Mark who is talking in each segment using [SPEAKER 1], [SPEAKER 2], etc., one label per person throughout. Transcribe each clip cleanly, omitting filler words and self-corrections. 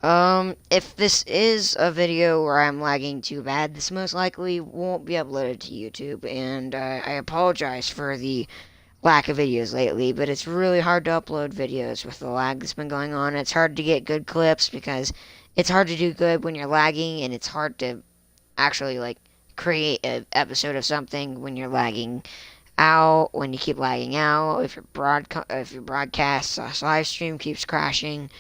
[SPEAKER 1] If this is a video where I'm lagging too bad, this most likely won't be uploaded to YouTube, and I apologize for the lack of videos lately, but it's really hard to upload videos with the lag that's been going on. It's hard to get good clips because it's hard to do good when you're lagging, and it's hard to actually, like, create an episode of something when you're lagging out, when you keep lagging out, if your broadcast live stream keeps crashing,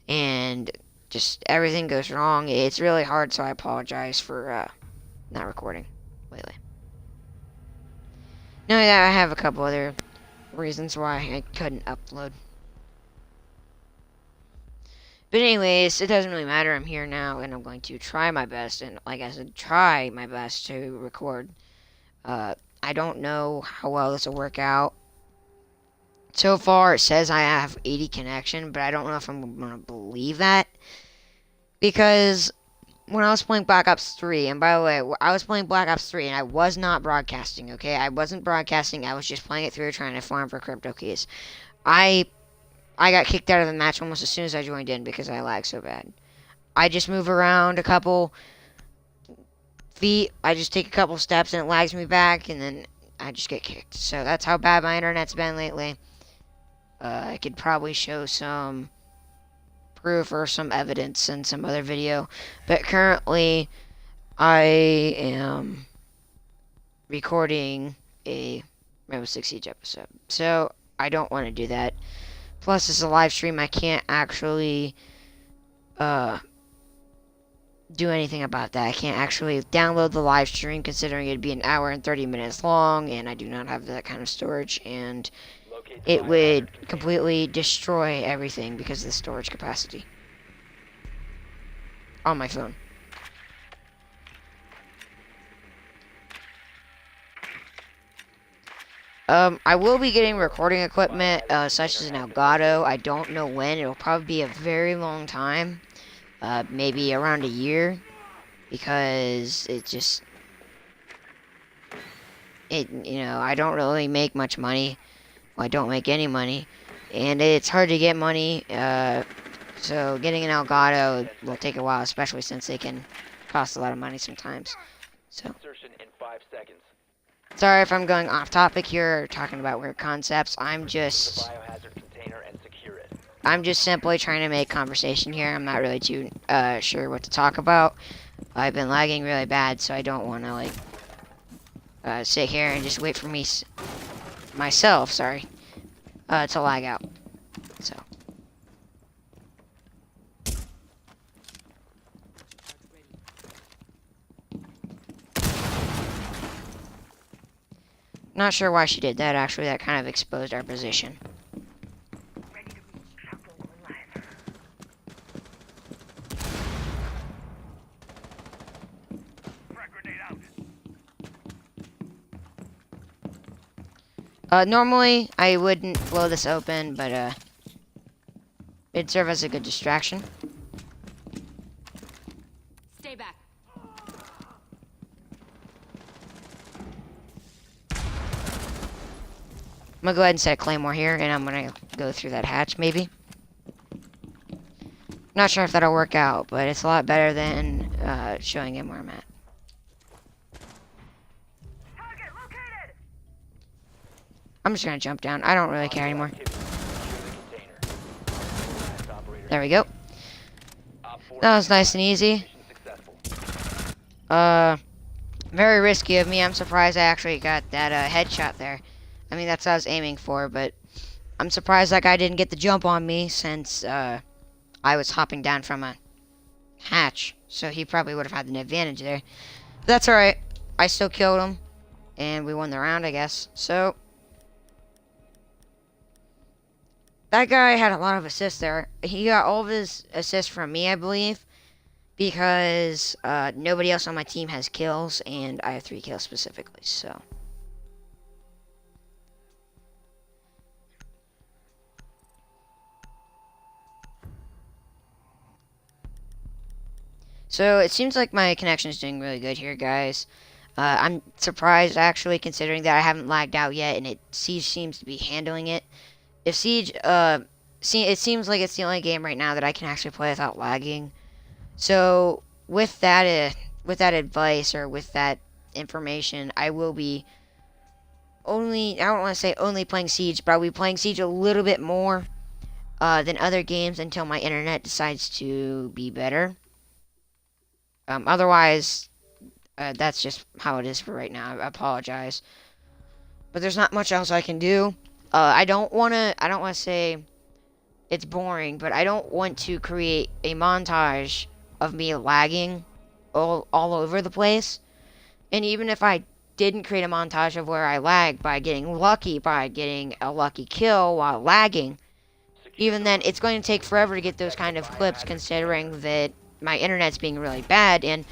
[SPEAKER 1] and just everything goes wrong. It's really hard, so I apologize for not recording lately. Now that I have a couple other reasons why I couldn't upload. But anyways, it doesn't really matter. I'm here now, and I'm going to try my best, and like I said, try my best to record. I don't know how well this will work out. So far, it says I have 80 connection, but I don't know if I'm going to believe that. Because when I was playing Black Ops 3, and by the way, I was playing Black Ops 3, and I was not broadcasting, okay? I wasn't broadcasting, I was just playing it through, trying to farm for crypto keys. I got kicked out of the match almost as soon as I joined in because I lagged so bad. I just move around a couple feet, I just take a couple steps, and it lags me back, and then I just get kicked. So that's how bad my internet's been lately. I could probably show some proof or some evidence in some other video, but currently I am recording a Rainbow Six Siege episode, so I don't want to do that. Plus, it's a live stream. I can't actually do anything about that. I can't actually download the live stream, considering it'd be an hour and 30 minutes long, and I do not have that kind of storage, and it would completely destroy everything because of the storage capacity on my phone. I will be getting recording equipment, such as an Elgato. I don't know when. It'll probably be a very long time. Maybe around a year. Because I don't really make much money. Well, I don't make any money. And it's hard to get money, so getting an Elgato will take a while, especially since they can cost a lot of money sometimes. So, sorry if I'm going off topic here, talking about weird concepts. I'm just simply trying to make conversation here. I'm not really too sure what to talk about. I've been lagging really bad, so I don't want to sit here and just wait for myself, sorry, to lag out. So. Not sure why she did that, actually. That kind of exposed our position. Normally, I wouldn't blow this open, but, it'd serve as a good distraction.
[SPEAKER 2] Stay back.
[SPEAKER 1] I'm gonna go ahead and set a claymore here, and I'm gonna go through that hatch, maybe. Not sure if that'll work out, but it's a lot better than showing him where I'm at. I'm just gonna jump down. I don't really care anymore. There we go. That was nice and easy. Very risky of me. I'm surprised I actually got that headshot there. I mean, that's what I was aiming for, but I'm surprised that guy didn't get the jump on me since I was hopping down from a hatch. So he probably would have had an advantage there. But that's alright. I still killed him, and we won the round, I guess. So that guy had a lot of assists there. He got all of his assists from me, I believe, because nobody else on my team has kills, and I have 3 kills specifically, so. So it seems like my connection is doing really good here, guys. I'm surprised, actually, considering that I haven't lagged out yet, and Siege seems to be handling it. If Siege it seems like it's the only game right now that I can actually play without lagging. So with that advice or with that information, I will be only, I don't want to say only playing Siege, but I'll be playing Siege a little bit more than other games until my internet decides to be better. Otherwise, that's just how it is for right now. I apologize, but there's not much else I can do. I don't want to say it's boring, but I don't want to create a montage of me lagging all over the place. And even if I didn't create a montage of where I lag by getting lucky, by getting a lucky kill while lagging, even then, it's going to take forever to get those kind of clips, considering that my internet's being really bad. And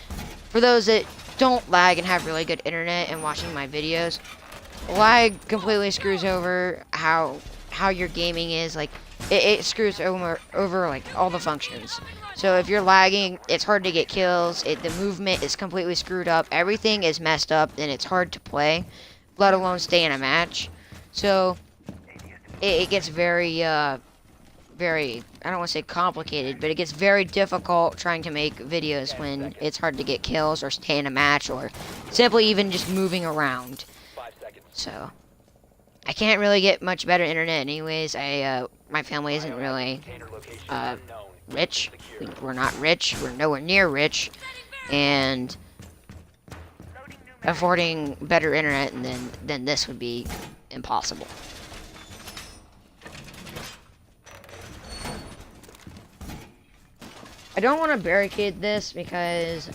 [SPEAKER 1] for those that don't lag and have really good internet and watching my videos, lag completely screws over how your gaming is. Like, it screws over like all the functions. So if you're lagging, it's hard to get kills. The movement is completely screwed up. Everything is messed up, and it's hard to play, let alone stay in a match. So it gets very very, I don't want to say complicated, but it gets very difficult trying to make videos when it's hard to get kills or stay in a match or simply even just moving around. So I can't really get much better internet anyways. My family isn't really rich. We're not rich. We're nowhere near rich. And affording better internet than this would be impossible. I don't want to barricade this because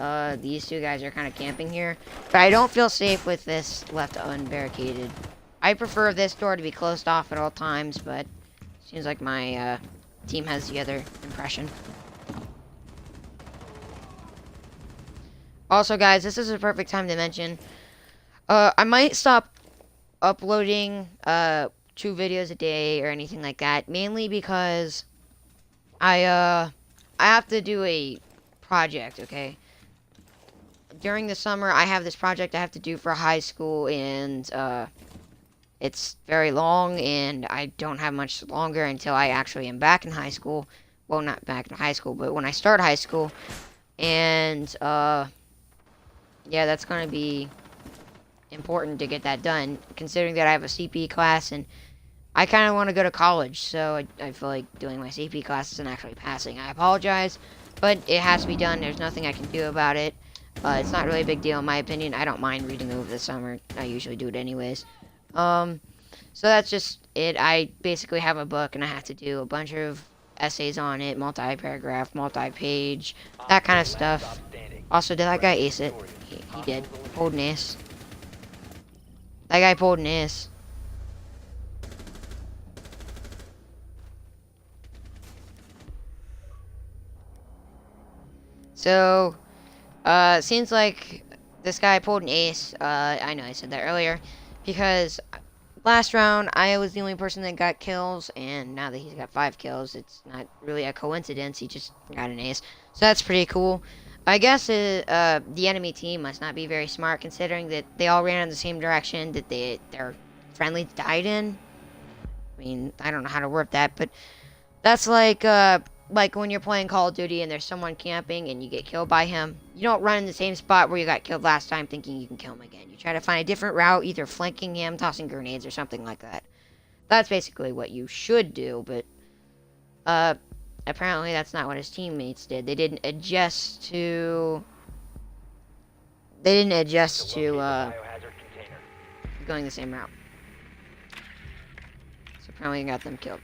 [SPEAKER 1] these two guys are kind of camping here, but I don't feel safe with this left unbarricaded. I prefer this door to be closed off at all times, but seems like my team has the other impression. Also, guys, this is a perfect time to mention, I might stop uploading 2 videos a day or anything like that, mainly because I have to do a project, okay? During the summer, I have this project I have to do for high school, and it's very long, and I don't have much longer until I actually am back in high school. Well, not back in high school, but when I start high school. And, yeah, that's going to be important to get that done, considering that I have a CP class, and I kind of want to go to college, so I feel like doing my CP classes and actually passing. I apologize, but it has to be done. There's nothing I can do about it. It's not really a big deal in my opinion. I don't mind reading over the summer. I usually do it anyways. So that's just it. I basically have a book, and I have to do a bunch of essays on it, multi-paragraph, multi-page, that kind of stuff. Also, did that guy ace it? He did. Pulled an ace. That guy pulled an ace. So, seems like this guy pulled an ace. I know I said that earlier, because last round I was the only person that got kills, and now that he's got 5 kills, it's not really a coincidence. He just got an ace, so that's pretty cool. I guess the enemy team must not be very smart, considering that they all ran in the same direction that their friendly died in. I mean, I don't know how to word that, but that's like when you're playing Call of Duty and there's someone camping and you get killed by him. You don't run in the same spot where you got killed last time thinking you can kill him again. You try to find a different route, either flanking him, tossing grenades, or something like that. That's basically what you should do, but apparently that's not what his teammates did. They didn't adjust to going the same route. So apparently got them killed.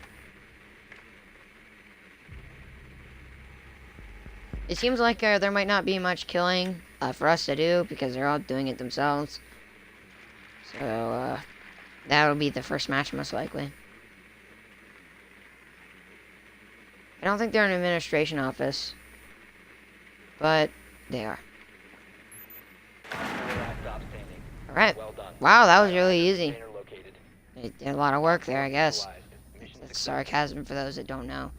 [SPEAKER 1] It seems like there might not be much killing for us to do because they're all doing it themselves. So that'll be the first match most likely. I don't think they're in an administration office, but they are. Alright. Wow, that was really easy. They did a lot of work there, I guess. That's sarcasm for those that don't know.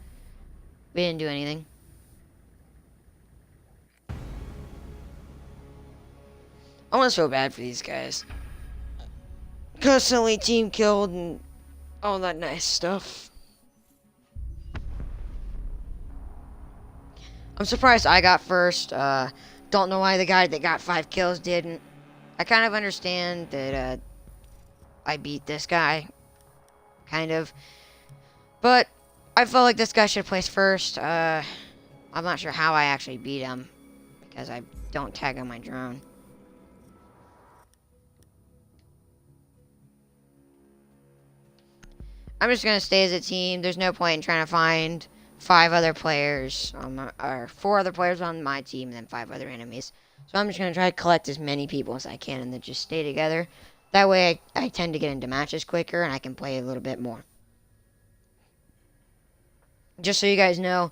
[SPEAKER 1] We didn't do anything. I almost feel bad for these guys. Constantly team killed and all that nice stuff. I'm surprised I got first. Don't know why the guy that got 5 kills didn't. I kind of understand that I beat this guy, kind of. But I felt like this guy should place first. I'm not sure how I actually beat him because I don't tag on my drone. I'm just gonna stay as a team. There's no point in trying to find 5 other players or 4 other players on my team and then 5 other enemies. So I'm just gonna try to collect as many people as I can and then just stay together. That way I tend to get into matches quicker and I can play a little bit more. Just so you guys know,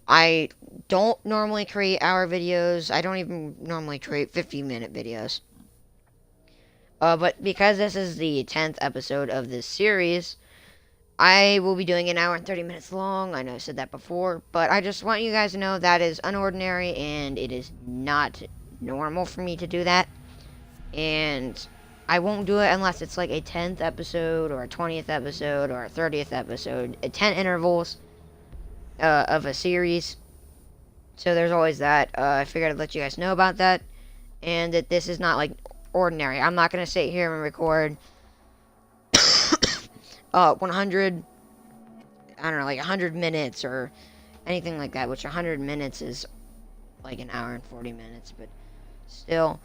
[SPEAKER 1] I don't normally create hour videos. I don't even normally create 50-minute videos. But because this is the 10th episode of this series, I will be doing an hour and 30 minutes long. I know I said that before, but I just want you guys to know that is unordinary and it is not normal for me to do that. And I won't do it unless it's like a 10th episode or a 20th episode or a 30th episode, 10 intervals of a series. So there's always that. I figured I'd let you guys know about that, and that this is not like ordinary. I'm not gonna sit here and record 100, I don't know, like 100 minutes or anything like that, which 100 minutes is like an hour and 40 minutes, but still,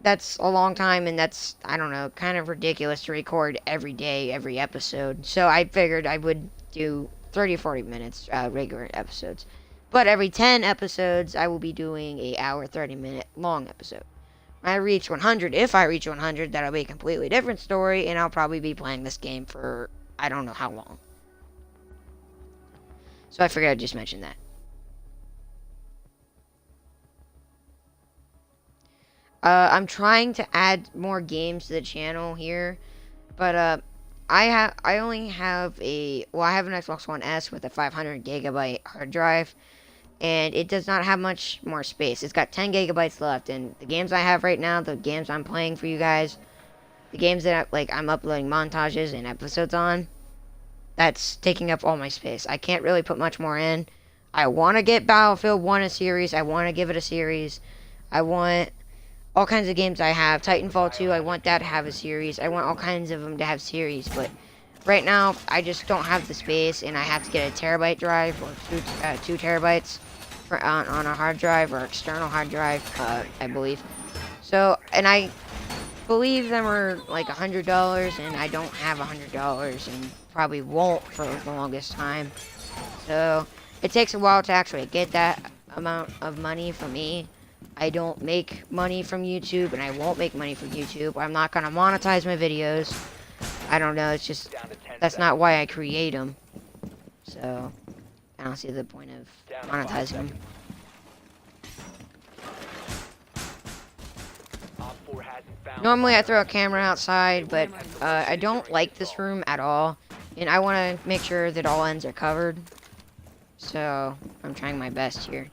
[SPEAKER 1] that's a long time, and that's, I don't know, kind of ridiculous to record every day, every episode. So I figured I would do 30 or 40 minutes regular episodes. But every 10 episodes, I will be doing a hour, 30-minute long episode. When I reach 100, if I reach 100, that'll be a completely different story, and I'll probably be playing this game for I don't know how long. So I figured I'd just mention that. I'm trying to add more games to the channel here, but I only have I have an Xbox One S with a 500 gigabyte hard drive, and it does not have much more space. It's got 10 gigabytes left, and the games I have right now, the games I'm playing for you guys, the games that I'm uploading montages and episodes on, that's taking up all my space. I can't really put much more in. I want to get Battlefield 1 a series. I want to give it a series. I want all kinds of games I have. Titanfall 2, I want that to have a series. I want all kinds of them to have series, but right now, I just don't have the space, and I have to get a terabyte drive or 2 terabytes on a hard drive or external hard drive, I believe. So, and I believe them are like $100, and I don't have $100, and probably won't for the longest time. So, it takes a while to actually get that amount of money for me. I don't make money from YouTube, and I won't make money from YouTube. I'm not going to monetize my videos. I don't know, it's just, that's not why I create them. So, I don't see the point of monetizing them. Normally I throw a camera outside, but I don't like this room at all. And I want to make sure that all ends are covered. So, I'm trying my best here.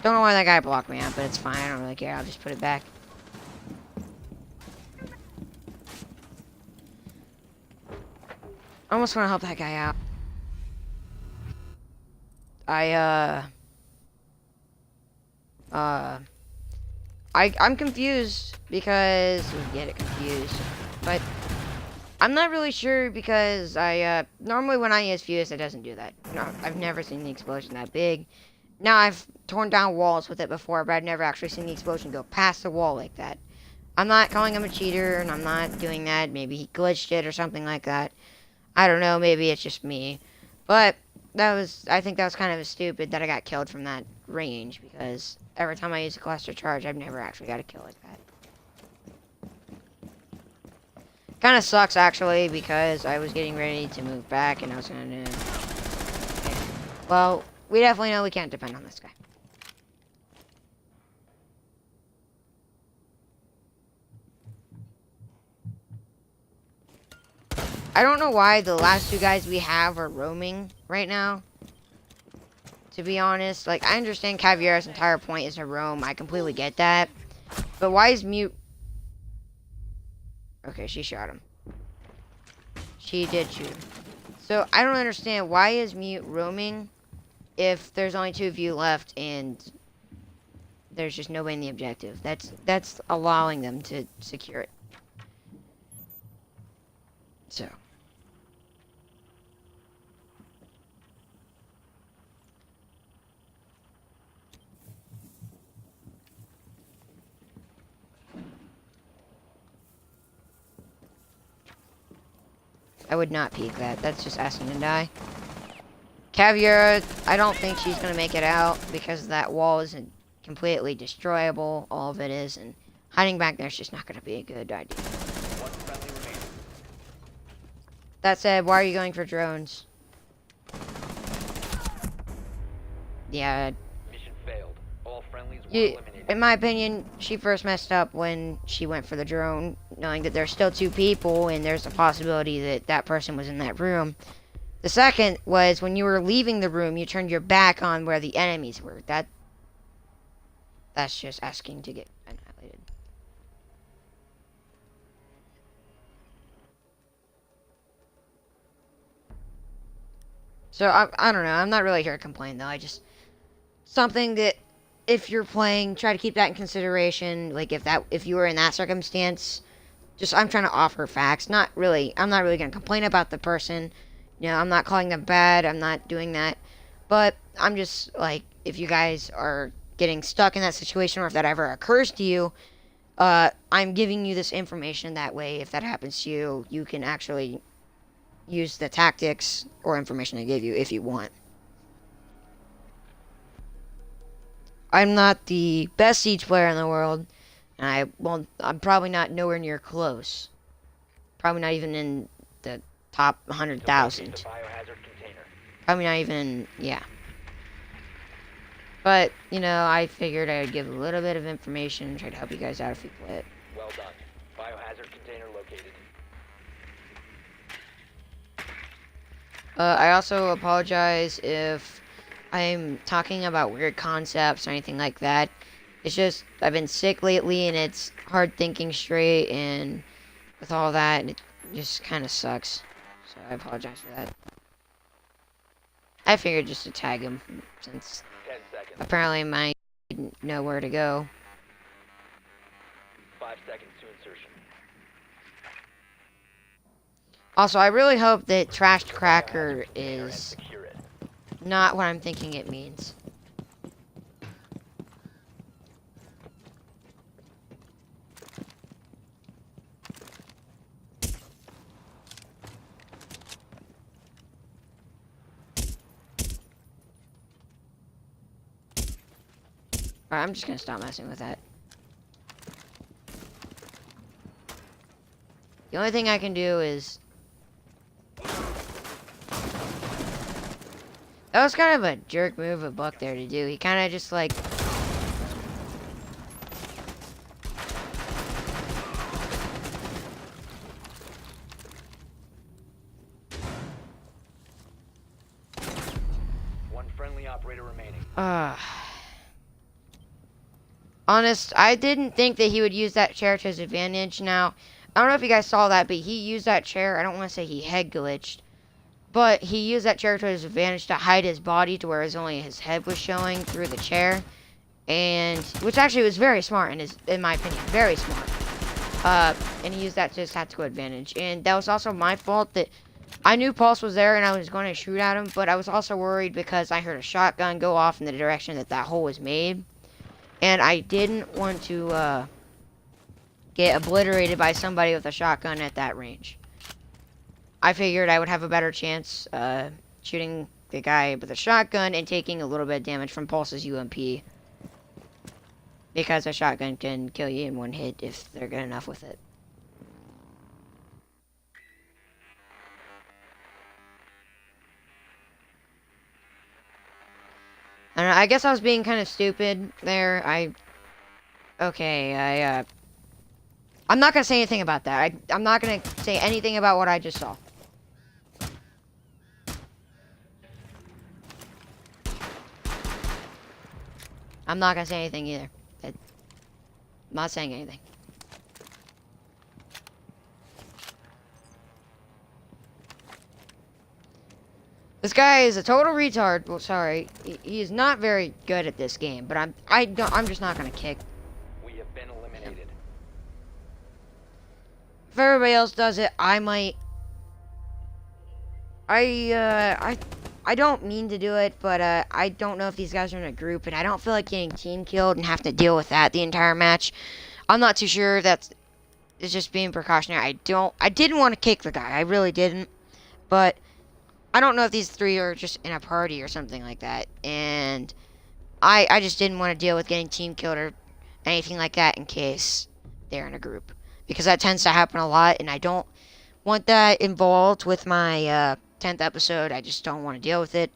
[SPEAKER 1] Don't know why that guy blocked me out, but it's fine. I don't really care. I'll just put it back. I almost want to help that guy out. I'm confused because get it confused, but I'm not really sure because normally when I use fuse, it doesn't do that. No, I've never seen the explosion that big. Now, I've torn down walls with it before, but I've never actually seen the explosion go past the wall like that. I'm not calling him a cheater, and I'm not doing that. Maybe he glitched it or something like that. I don't know, maybe it's just me. But I think that was kind of stupid that I got killed from that range, because every time I use a cluster charge, I've never actually got a kill like that. Kind of sucks, actually, because I was getting ready to move back, and I was going to... Okay. Well, we definitely know we can't depend on this guy. I don't know why the last 2 guys we have are roaming right now. to be honest. Like, I understand Caviar's entire point is to roam. I completely get that. But why is Mute... Okay, she shot him. She did shoot him. So, I don't understand. Why is Mute roaming if there's only 2 of you left and there's just nobody in the objective? That's allowing them to secure it. So... I would not peek that. That's just asking to die. Caviar, I don't think she's going to make it out because that wall isn't completely destroyable. All of it is. And hiding back there is just not going to be a good idea. That said, why are you going for drones? Yeah.
[SPEAKER 2] Mission failed. All friendlies were eliminated.
[SPEAKER 1] In my opinion, she first messed up when she went for the drone, knowing that there's still 2 people and there's a possibility that that person was in that room. The second was when you were leaving the room, you turned your back on where the enemies were. That's just asking to get annihilated. So I don't know. I'm not really here to complain though. I just something that if you're playing, try to keep that in consideration. Like if you were in that circumstance, just I'm trying to offer facts. I'm not really gonna complain about the person. You know, I'm not calling them bad. I'm not doing that. But I'm just like, if you guys are getting stuck in that situation, or if that ever occurs to you, I'm giving you this information. That way, if that happens to you, you can actually use the tactics or information I gave you if you want. I'm not the best Siege player in the world, and I'm probably not nowhere near close. Probably not even in the top 100,000. Probably not even, yeah. But, you know, I figured I would give a little bit of information, try to help you guys out if you play it.
[SPEAKER 2] Well done. Biohazard container located.
[SPEAKER 1] I also apologize if I'm talking about weird concepts or anything like that. It's just, I've been sick lately and it's hard thinking straight, and with all that, it just kind of sucks. So I apologize for that. I figured just to tag him, since
[SPEAKER 2] 10 seconds.
[SPEAKER 1] apparently I didn't know where to go.
[SPEAKER 2] 5 seconds to insertion.
[SPEAKER 1] Also, I really hope that Trashed Cracker
[SPEAKER 2] Biohazard container and
[SPEAKER 1] is
[SPEAKER 2] secure it.
[SPEAKER 1] not what I'm thinking it means. Alright, I'm just gonna stop messing with that. The only thing I can do is... That was kind of a jerk move of Buck there to do. He kind of just like...
[SPEAKER 2] One friendly operator remaining.
[SPEAKER 1] Honest, I didn't think that he would use that chair to his advantage. Now, I don't know if you guys saw that, but he used that chair. I don't want to say he head glitched, but he used that chair to his advantage to hide his body to where only his head was showing through the chair, and which actually was very smart in my opinion, very smart. And he used that to his tactical advantage, and that was also my fault that I knew Pulse was there and I was going to shoot at him, but I was also worried because I heard a shotgun go off in the direction that that hole was made. And I didn't want to get obliterated by somebody with a shotgun at that range. I figured I would have a better chance shooting the guy with a shotgun and taking a little bit of damage from Pulse's UMP. Because a shotgun can kill you in one hit if they're good enough with it. I don't know, I guess I was being kind of stupid there. I'm not gonna say anything about that. I'm not gonna say anything about what I just saw. I'm not gonna say anything either. I'm not saying anything. This guy is a total retard. Well, sorry, he is not very good at this game. But I'm just not gonna kick.
[SPEAKER 2] We have been eliminated.
[SPEAKER 1] If everybody else does it, I might. I don't mean to do it, but I don't know if these guys are in a group, and I don't feel like getting team killed and have to deal with that the entire match. I'm not too sure. It's just being precautionary. I didn't want to kick the guy. I really didn't, but I don't know if these three are just in a party or something like that, and I just didn't want to deal with getting team killed or anything like that in case they're in a group, because that tends to happen a lot, and I don't want that involved with my 10th episode. I just don't want to deal with it.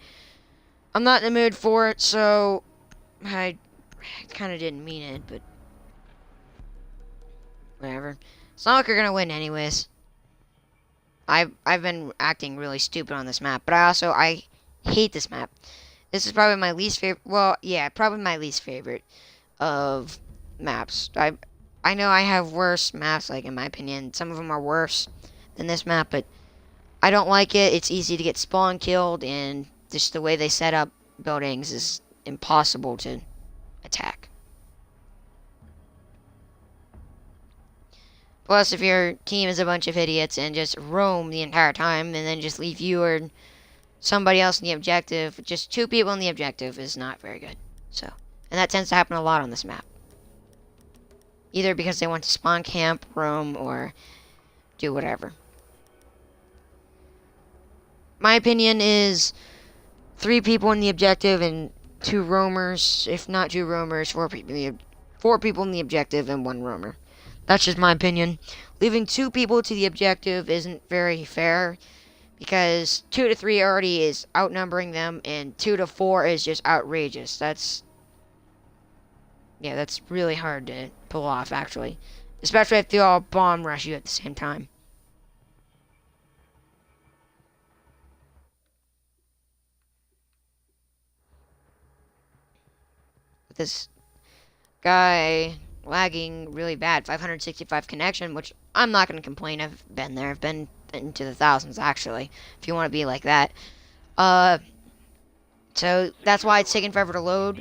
[SPEAKER 1] I'm not in the mood for it, so I kind of didn't mean it, but whatever. It's not like you're gonna win anyways. I've been acting really stupid on this map, but I hate this map. This is probably my least favorite. Well, yeah, probably my least favorite of maps. I know I have worse maps, like in my opinion. Some of them are worse than this map, but I don't like it. It's easy to get spawn killed, and just the way they set up buildings is impossible to attack. Plus, if your team is a bunch of idiots and just roam the entire time and then just leave you or somebody else in the objective, just two people in the objective is not very good. So, and that tends to happen a lot on this map. Either because they want to spawn camp, roam, or do whatever. My opinion is 3 people in the objective and 2 roamers. If not 2 roamers, 4 people in the objective and 1 roamer. That's just my opinion. Leaving 2 people to the objective isn't very fair, because 2 to 3 already is outnumbering them, and 2 to 4 is just outrageous. That's really hard to pull off, actually. Especially if they all bomb rush you at the same time. This guy lagging really bad, 565 connection, which I'm not going to complain. I've been there. I've been into the thousands, actually, if you want to be like that. So that's why it's taking forever to load,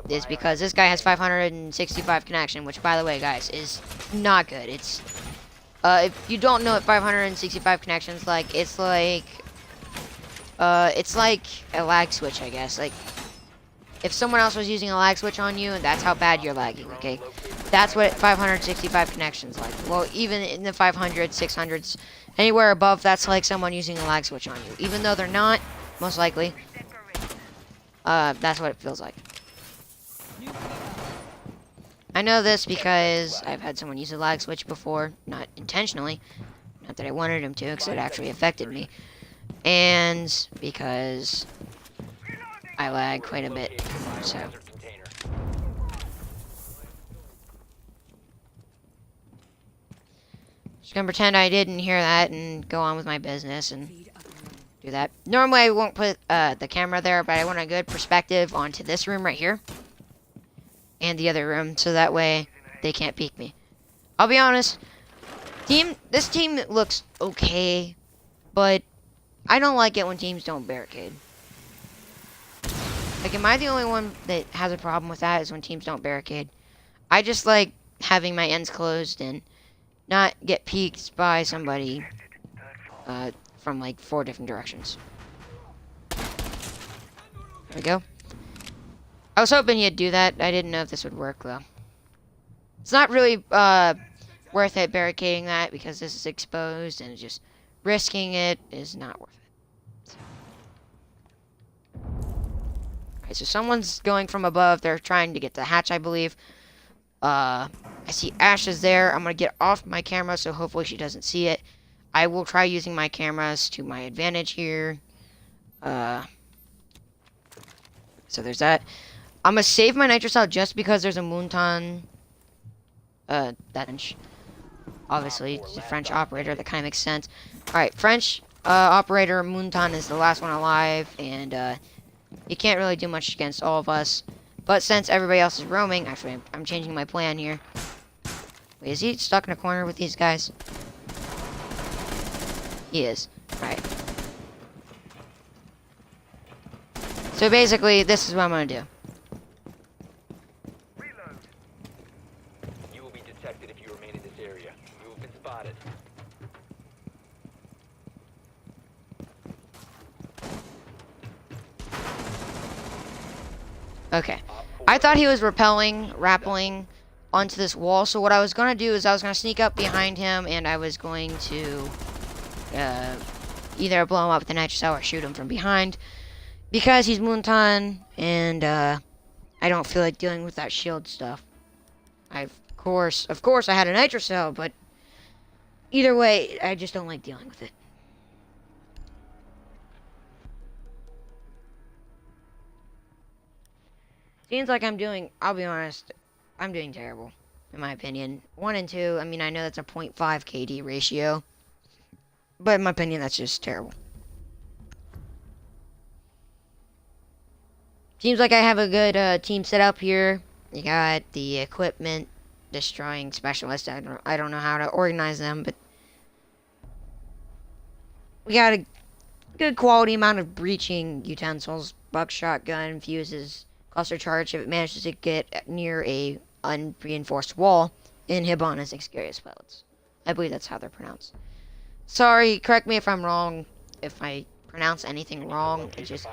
[SPEAKER 1] is because this guy has 565 connection, which, by the way, guys, is not good. It's, if you don't know what 565 connections like, it's like a lag switch, I guess. Like, if someone else was using a lag switch on you, that's how bad you're lagging, okay? That's what 565 connections like. Well, even in the 500s, 600s, anywhere above, that's like someone using a lag switch on you. Even though they're not, most likely, that's what it feels like. I know this because I've had someone use a lag switch before, not intentionally. Not that I wanted him to, because it actually affected me. And because I lag quite a bit, so. Just gonna pretend I didn't hear that and go on with my business and do that. Normally I won't put the camera there, but I want a good perspective onto this room right here and the other room, so that way they can't peek me. I'll be honest, this team looks okay, but I don't like it when teams don't barricade. Like, am I the only one that has a problem with that, is when teams don't barricade? I just like having my ends closed and not get peeked by somebody from like 4 different directions. There we go. I was hoping he'd do that. I didn't know if this would work, though. It's not really worth it barricading that, because this is exposed, and just risking it is not worth it. So someone's going from above. They're trying to get the hatch, I believe. I see Ash is there. I'm going to get off my camera, so hopefully she doesn't see it. I will try using my cameras to my advantage here. So there's that. I'm going to save my nitro cell just because there's a Moonton. That French. Obviously, it's a French operator. That kind of makes sense. Alright, French operator Moonton is the last one alive, and you can't really do much against all of us. But since everybody else is roaming, actually, I'm changing my plan here. Wait, is he stuck in a corner with these guys? He is. Right. So basically, this is what I'm gonna do.
[SPEAKER 2] You will be detected if you remain in this area. You have been spotted.
[SPEAKER 1] Okay. I thought he was rappelling onto this wall. So what I was going to do is I was going to sneak up behind him and I was going to either blow him up with the nitro cell or shoot him from behind. Because he's Moonton and I don't feel like dealing with that shield stuff. Of course I had a nitro cell, but either way, I just don't like dealing with it. Seems like I'll be honest, I'm doing terrible, in my opinion. 1 and 2, I mean, I know that's a 0.5 KD ratio, but in my opinion, that's just terrible. Seems like I have a good team set up here. You got the equipment destroying specialists. I don't know how to organize them, but we got a good quality amount of breaching utensils, buckshot gun, fuses, cluster charge if it manages to get near a unreinforced wall, and Hibana's Excarius pellets. I believe that's how they're pronounced. Sorry, correct me if I'm wrong. If I pronounce anything wrong, it's just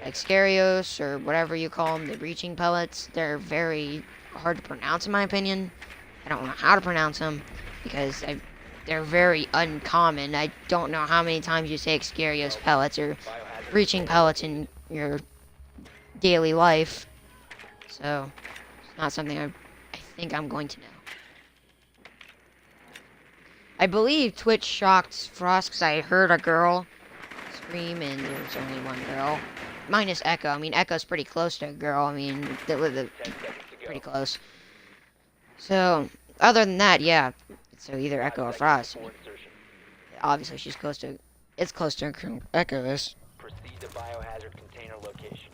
[SPEAKER 1] Excarios or whatever you call them, the breaching pellets. They're very hard to pronounce in my opinion. I don't know how to pronounce them because they're very uncommon. I don't know how many times you say Excarios pellets or breaching pellets in your daily life. So, it's not something I think I'm going to know. I believe Twitch shocked Frost because I heard a girl scream and there was only one girl. Minus Echo. I mean, Echo's pretty close to a girl. I mean, they live pretty close. So, other than that, yeah. So either Echo or Frost. I mean, obviously, she's close to... It's close to Echo is.
[SPEAKER 2] Proceed to biohazard container location.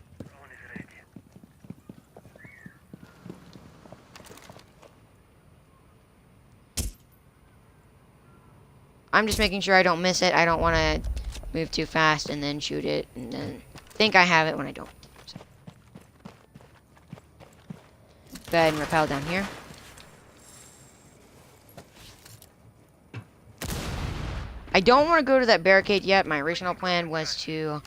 [SPEAKER 1] I'm just making sure I don't miss it. I don't want to move too fast and then shoot it and then think I have it when I don't. So. Go ahead and rappel down here. I don't want to go to that barricade yet. My original plan was to...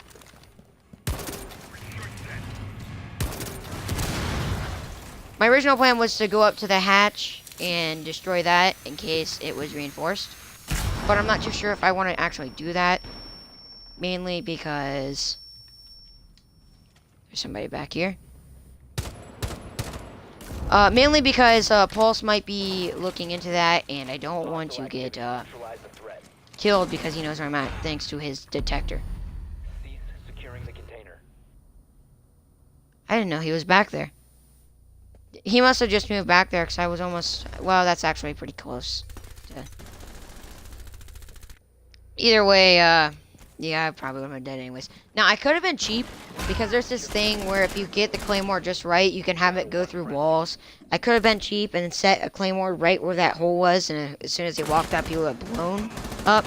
[SPEAKER 1] My original plan was to go up to the hatch and destroy that in case it was reinforced. But I'm not too sure if I want to actually do that. Mainly because... There's somebody back here. Mainly because Pulse might be looking into that, and I don't want to get killed because he knows where I'm at, thanks to his detector.
[SPEAKER 2] Cease securing the container.
[SPEAKER 1] I didn't know he was back there. He must have just moved back there because I was almost... Well, that's actually pretty close. Either way, yeah, I probably would have been dead anyways. Now, I could have been cheap, because there's this thing where if you get the Claymore just right, you can have it go through walls. I could have been cheap and set a Claymore right where that hole was, and as soon as he walked up, he would have blown up.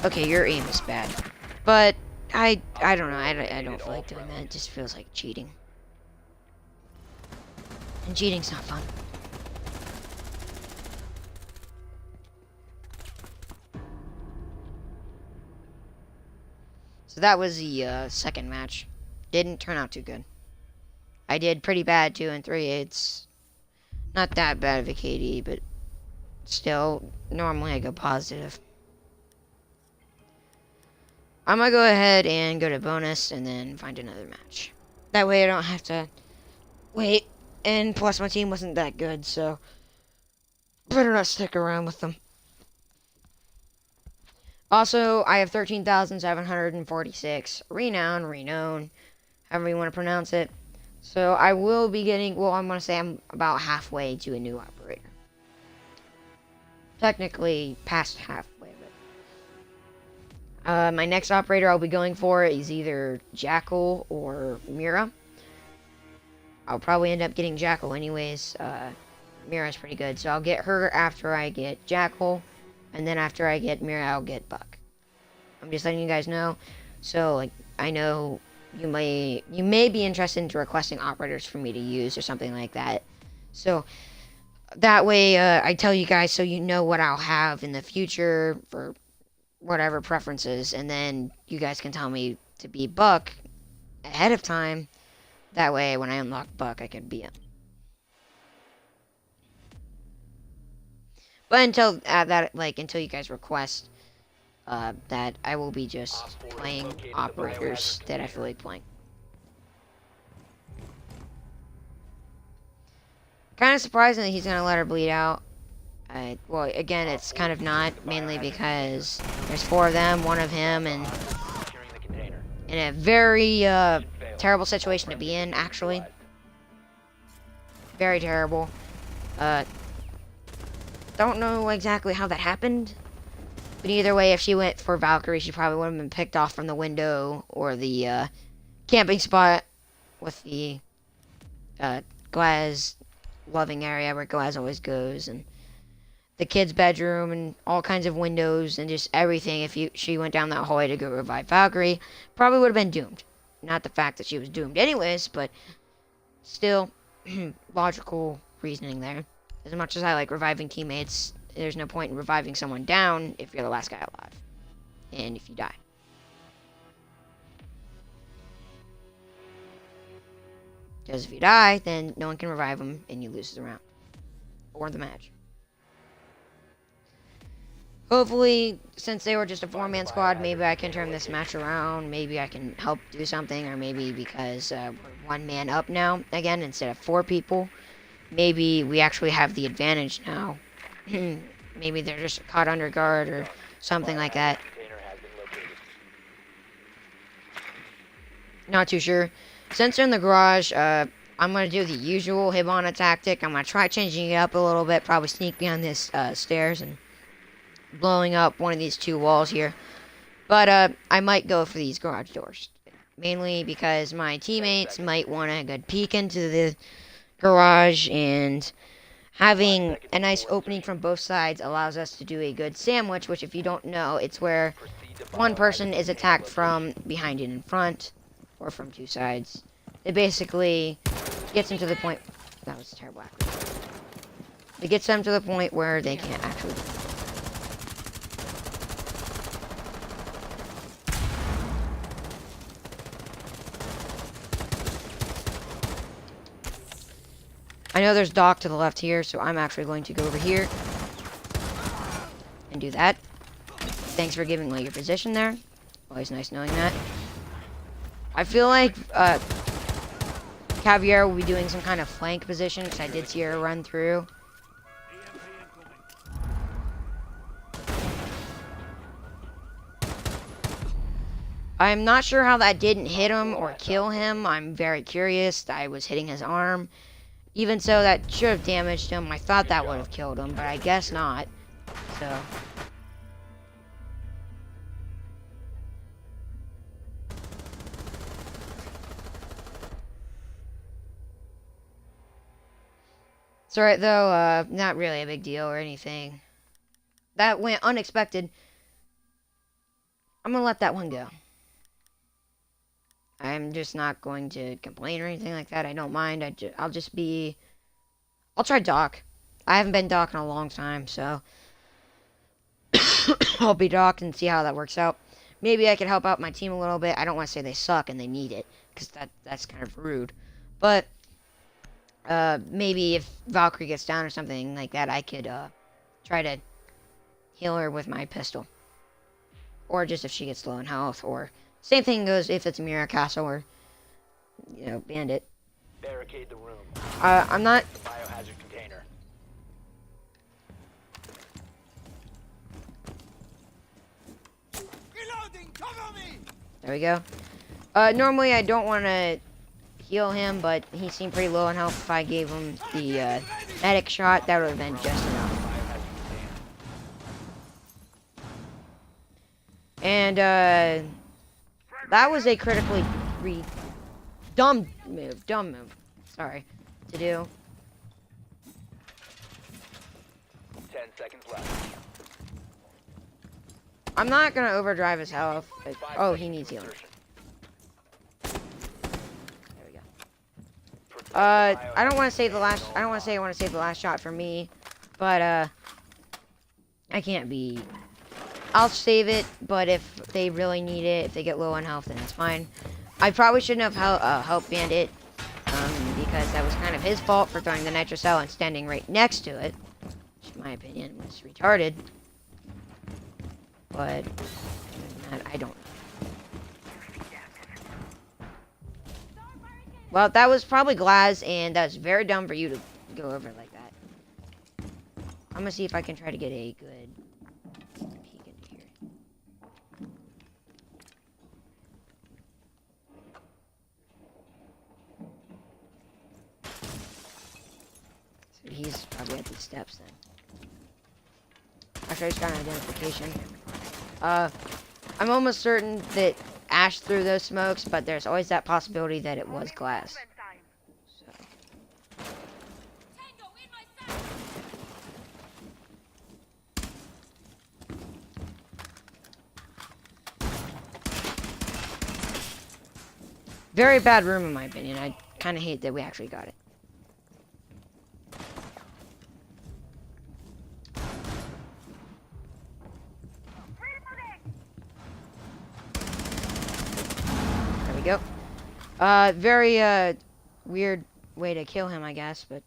[SPEAKER 1] Okay, your aim is bad. But, I don't know, I don't feel like doing that. It just feels like cheating. And cheating's not fun. So that was the second match. Didn't turn out too good. I did pretty bad 2 and 3. It's not that bad of a KD, but still, normally I go positive. I'm gonna go ahead and go to bonus and then find another match. That way I don't have to wait. And plus my team wasn't that good, so better not stick around with them. Also, I have 13,746 renown, however you want to pronounce it. So I will be getting, well, I'm going to say I'm about halfway to a new operator. Technically, past halfway, but... my next operator I'll be going for is either Jackal or Mira. I'll probably end up getting Jackal anyways. Mira's pretty good, so I'll get her after I get Jackal, and then after I get Mira, I'll get Buck. I'm just letting you guys know. So, like, I know you may be interested in requesting operators for me to use or something like that. So that way, I tell you guys so you know what I'll have in the future for whatever preferences, and then you guys can tell me to be Buck ahead of time. That way, when I unlock Buck, I can be him. But until until you guys request that, I will be just playing operators that I feel like playing. Kind of surprising that he's gonna let her bleed out. Well, again, it's kind of not, mainly because there's 4 of them, 1 of him, and in a very terrible situation to be in, actually. Very terrible. Don't know exactly how that happened, but either way, if she went for Valkyrie, she probably would have been picked off from the window or the camping spot with the Glaz loving area where Glaz always goes, and the kid's bedroom, and all kinds of windows, and just everything. If she went down that hallway to go revive Valkyrie, probably would have been doomed. Not the fact that she was doomed anyways, but still, logical reasoning there. As much as I like reviving teammates, there's no point in reviving someone down if you're the last guy alive, and if you die. Because if you die, then no one can revive them, and you lose the round. Or the match. Hopefully, since they were just a 4-man squad, maybe I can turn this match around. Maybe I can help do something, or maybe because we're 1 man up now, again, instead of 4 people, maybe we actually have the advantage now. Maybe they're just caught under guard, or something like that. Not too sure. Since they're in the garage, I'm going to do the usual Hibana tactic. I'm going to try changing it up a little bit, probably sneak behind this stairs and blowing up one of these 2 walls here. But I might go for these garage doors, mainly because my teammates might want a good peek into the garage, and having a nice opening from both sides allows us to do a good sandwich, which, if you don't know, it's where one person is attacked from behind and in front, or from 2 sides. It basically gets them to the point... That was terrible. It gets them to the point where they can't actually... I know there's Doc to the left here, so I'm actually going to go over here and do that. Thanks for giving away your position there. Always nice knowing that. I feel like Caviar will be doing some kind of flank position, because I did see her run through. I'm not sure how that didn't hit him or kill him. I'm very curious. I was hitting his arm. Even so, that should have damaged him. I thought that would have killed him, but I guess not. So... It's alright though, not really a big deal or anything. That went unexpected. I'm gonna let that one go. I'm just not going to complain or anything like that. I don't mind. I'll just be... I'll try Doc. I haven't been Doc in a long time, so... I'll be Doc and see how that works out. Maybe I can help out my team a little bit. I don't want to say they suck and they need it, because that's kind of rude. But... maybe if Valkyrie gets down or something like that, I could, try to heal her with my pistol. Or just if she gets low in health, or... Same thing goes if it's Mira Castle or, you know, Bandit.
[SPEAKER 2] Barricade the room.
[SPEAKER 1] I'm not...
[SPEAKER 2] The biohazard container.
[SPEAKER 3] Reloading, cover me!
[SPEAKER 1] There we go. Normally I don't want to heal him, but he seemed pretty low in health. If I gave him the, medic shot, that would have been just enough. And, that was a critically dumb move. sorry, to do.
[SPEAKER 2] 10 seconds left.
[SPEAKER 1] I'm not gonna overdrive his health. Oh, he needs healing.
[SPEAKER 2] Insertion.
[SPEAKER 1] There we go.
[SPEAKER 2] Protect the
[SPEAKER 1] I don't want to save the
[SPEAKER 2] biohazard
[SPEAKER 1] last. I don't want to say I want to save the last shot for me, but I can't be. I'll save it, but if they really need it, if they get low on health, then it's fine. I probably shouldn't have helped Bandit, because that was kind of his fault for throwing the nitrocell and standing right next to it, which in my opinion was retarded. But I don't know. Well, that was probably Glaz, and that's very dumb for you to go over like that. I'm gonna see if I can try to get a good peek into here. So he's probably at these steps then. Actually, I just got an identification. I'm almost certain that Ash threw those smokes, but there's always that possibility that it was Glass. So. Very bad room in my opinion. I kind of hate that we actually got it. There we go. Very weird way to kill him, I guess, but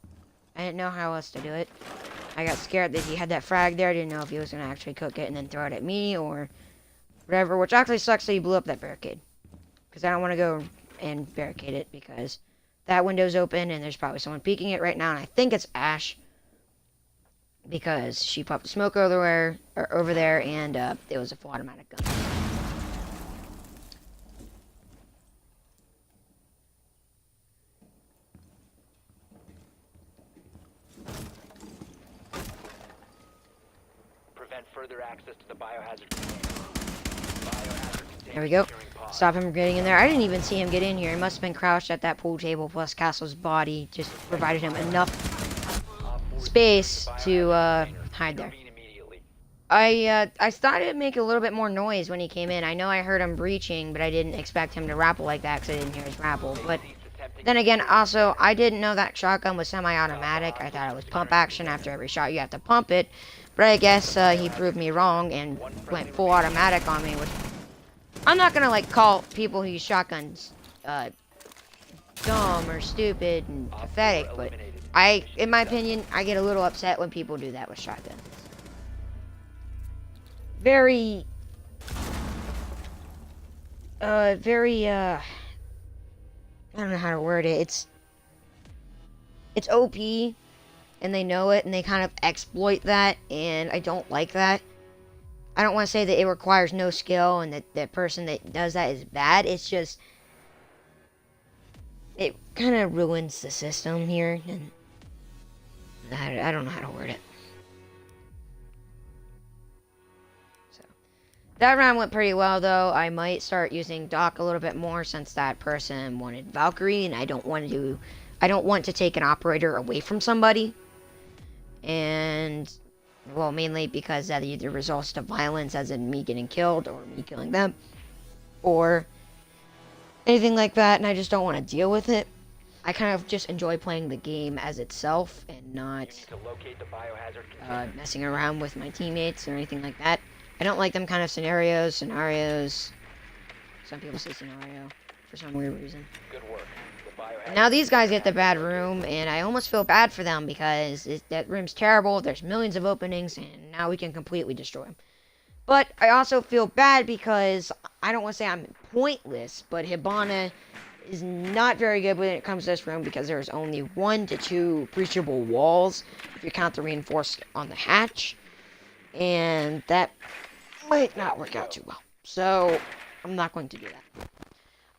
[SPEAKER 1] I didn't know how else to do it. I got scared that he had that frag there. I didn't know if he was gonna actually cook it and then throw it at me or whatever, which actually sucks that he blew up that barricade. Because I don't want to go and barricade it because that window's open and there's probably someone peeking it right now, and I think it's Ash because she popped smoke over there, and it was a full automatic gun.
[SPEAKER 2] Prevent further access to the biohazard container. Biohazard container
[SPEAKER 1] There we go.
[SPEAKER 2] securing pod.
[SPEAKER 1] Stop him from getting in there. I didn't even see him get in here. He must have been crouched at that pool table, plus Castle's body just provided him enough
[SPEAKER 2] Op 4
[SPEAKER 1] space
[SPEAKER 2] secured the
[SPEAKER 1] to
[SPEAKER 2] biohazard container.
[SPEAKER 1] hide there.
[SPEAKER 2] Intervene immediately.
[SPEAKER 1] I started to make a little bit more noise when he came in. I know I heard him breaching, but I didn't expect him to rappel like that because I didn't hear his rappel. But
[SPEAKER 2] Cease attempting
[SPEAKER 1] then again, also, I didn't know that shotgun was semi-automatic. I thought it was pump action. After every shot, you have to pump it. But I guess he proved me wrong and went full automatic on me, which I'm not gonna like call people who use shotguns dumb or stupid and
[SPEAKER 2] Op 4
[SPEAKER 1] pathetic, but
[SPEAKER 2] eliminated.
[SPEAKER 1] in my opinion, I get a little upset when people do that with shotguns. Very, I don't know how to word it. It's OP, and they know it, and they kind of exploit that, and I don't like that. I don't want to say that it requires no skill and that the person that does that is bad. It's just, it kind of ruins the system here, and I don't know how to word it. So, that round went pretty well, though. I might start using Doc a little bit more since that person wanted Valkyrie, and I don't want to take an operator away from somebody. And, well, mainly because that either results to violence, as in me getting killed or me killing them, or anything like that, and I just don't want to deal with it. I kind of just enjoy playing the game as itself and
[SPEAKER 2] You
[SPEAKER 1] not
[SPEAKER 2] need to locate the biohazard container.
[SPEAKER 1] messing around with my teammates or anything like that. I don't like them kind of scenarios. Some people say scenario for some weird reason.
[SPEAKER 2] Good work. The biohazard
[SPEAKER 1] Now these guys get the bad room, and I almost feel bad for them because that room's terrible. There's millions of openings, and now we can completely destroy them. But I also feel bad because I don't want to say I'm pointless, but Hibana is not very good when it comes to this room because there's only 1 to 2 breachable walls if you count the reinforced on the hatch, and that might not work out too well. So I'm not going to do that.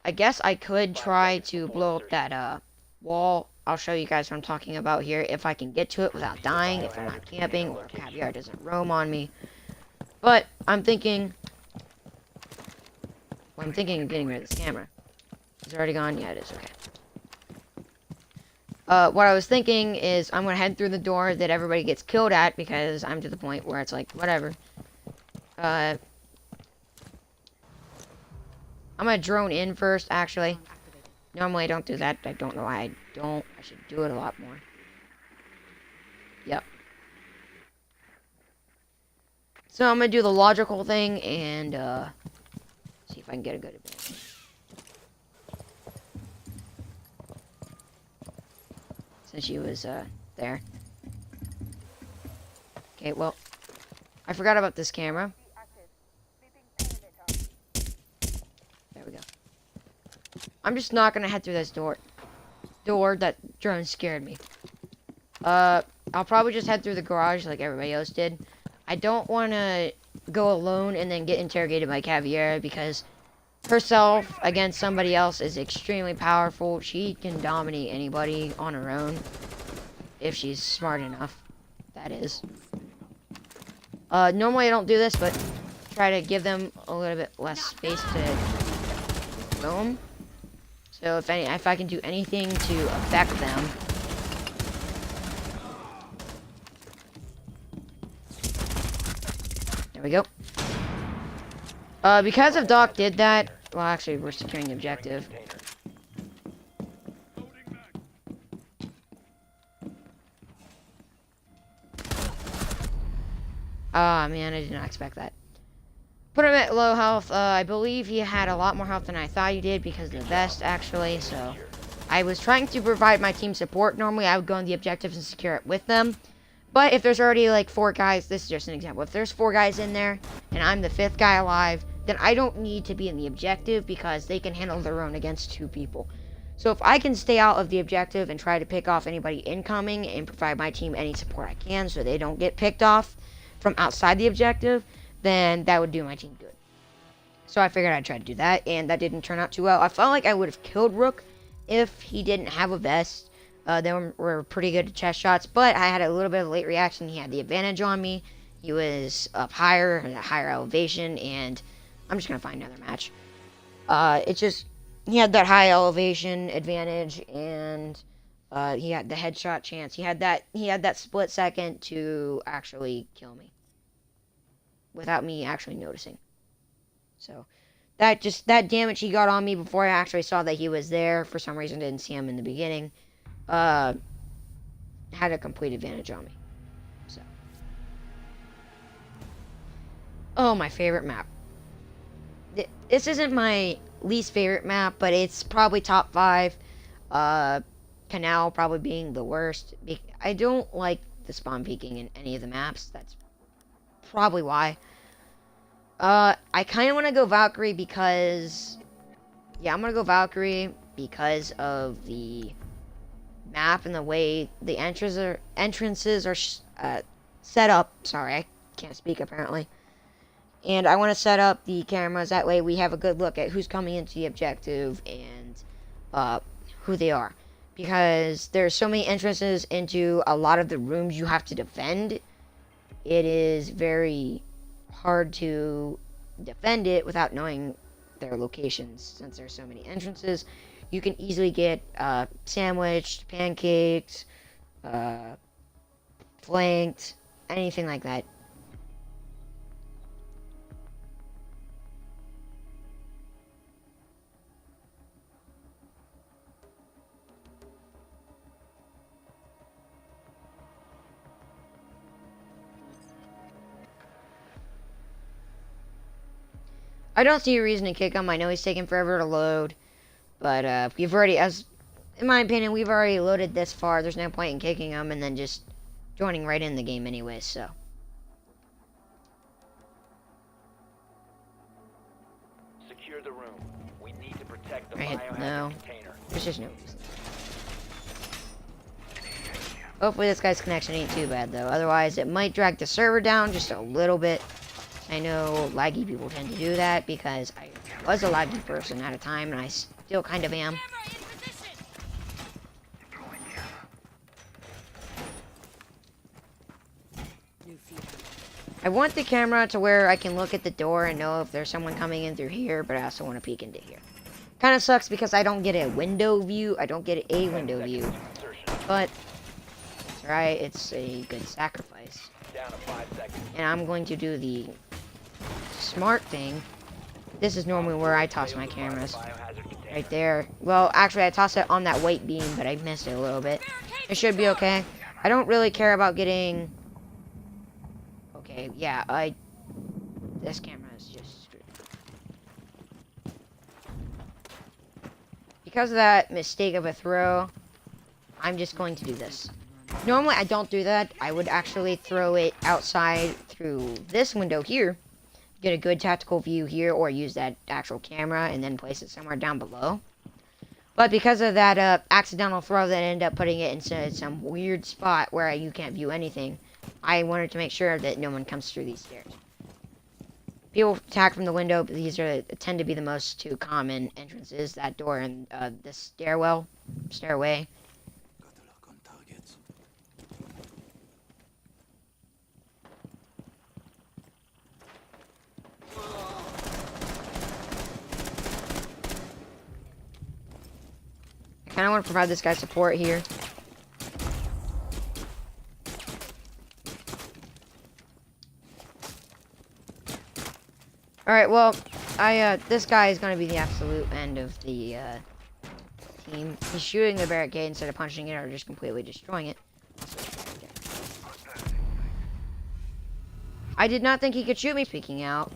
[SPEAKER 1] I guess I could try to blow up that wall. I'll show you guys what I'm talking about here if I can get to it without dying, if I'm not camping or if Caviar doesn't roam on me. But I'm thinking of getting rid of this camera. Is it already gone? Yeah, it is. Okay. What I was thinking is I'm gonna head through the door that everybody gets killed at because I'm to the point where it's like, whatever. I'm gonna drone in first, actually. Normally I don't do that. I don't know why I don't. I should do it a lot more. Yep. So I'm gonna do the logical thing and see if I can get a good advantage. Since she was there. Okay, well, I forgot about this camera. There we go. I'm just not gonna head through this door. That drone scared me. I'll probably just head through the garage like everybody else did. I don't want to go alone and then get interrogated by Caviera because herself against somebody else is extremely powerful. She can dominate anybody on her own if she's smart enough, that is. Normally I don't do this, but try to give them a little bit less space to roam. So if I can do anything to affect them. There we go. Because if Doc did that, well, actually, we're securing the objective. Ah, man, I did not expect that. Put him at low health. I believe he had a lot more health than I thought he did because of the vest, actually, so... I was trying to provide my team support. Normally, I would go on the objectives and secure it with them. But if there's already, like, 4 guys, this is just an example. If there's 4 guys in there, and I'm the 5th guy alive, then I don't need to be in the objective because they can handle their own against 2 people. So if I can stay out of the objective and try to pick off anybody incoming and provide my team any support I can so they don't get picked off from outside the objective, then that would do my team good. So I figured I'd try to do that, and that didn't turn out too well. I felt like I would have killed Rook if he didn't have a vest. They were pretty good at chest shots, but I had a little bit of late reaction. He had the advantage on me. He was up higher, at a higher elevation, and I'm just going to find another match. He had that high elevation advantage, and he had the headshot chance. He had that split second to actually kill me without me actually noticing. So that damage he got on me before I actually saw that he was there, for some reason didn't see him in the beginning, had a complete advantage on me. So, oh, my favorite map. This isn't my least favorite map, but it's probably top 5. Canal probably being the worst. I don't like the spawn peeking in any of the maps. That's probably why. I kind of want to go Valkyrie because... Yeah, I'm going to go Valkyrie because of the map and the way the entrances are set up. Sorry, I can't speak apparently. And I want to set up the cameras. That way we have a good look at who's coming into the objective and who they are. Because there's so many entrances into a lot of the rooms you have to defend. It is very hard to defend it without knowing their locations. Since there's so many entrances, you can easily get sandwiched, pancaked, flanked, anything like that. I don't see a reason to kick him. I know he's taking forever to load. But in my opinion, we've already loaded this far. There's no point in kicking him and then just joining right in the game anyway, so.
[SPEAKER 2] Secure the room. We need to protect the
[SPEAKER 1] Right,
[SPEAKER 2] biohazard
[SPEAKER 1] no.
[SPEAKER 2] container.
[SPEAKER 1] There's just no reason. Hopefully this guy's connection ain't too bad, though. Otherwise, it might drag the server down just a little bit. I know laggy people tend to do that because I was a laggy person at a time, and I still kind of am. I want the camera to where I can look at the door and know if there's someone coming in through here, but I also want to peek into here. Kind of sucks because I don't get a window view. I don't get a window view But it's alright, it's a good sacrifice.
[SPEAKER 2] Down to 5 seconds.
[SPEAKER 1] And I'm going to do the smart thing. This is normally where I toss my cameras.
[SPEAKER 2] Biohazard container.
[SPEAKER 1] Right there. Well, actually, I tossed it on that white beam, but I missed it a little bit. It should be okay. I don't really care about getting... Okay, yeah, this camera is just... Because of that mistake of a throw, I'm just going to do this. Normally, I don't do that. I would actually throw it outside through this window here. Get a good tactical view here, or use that actual camera and then place it somewhere down below. But because of that accidental throw that ended up putting it into some weird spot where you can't view anything, I wanted to make sure that no one comes through these stairs. People attack from the window, but these tend to be the most two common entrances. That door and this stairway.
[SPEAKER 3] Got a lock on targets.
[SPEAKER 1] I kind of want to provide this guy support here. Alright, well, this guy is going to be the absolute end of the, team. He's shooting the barricade instead of punching it or just completely destroying it. I did not think he could shoot me speaking out.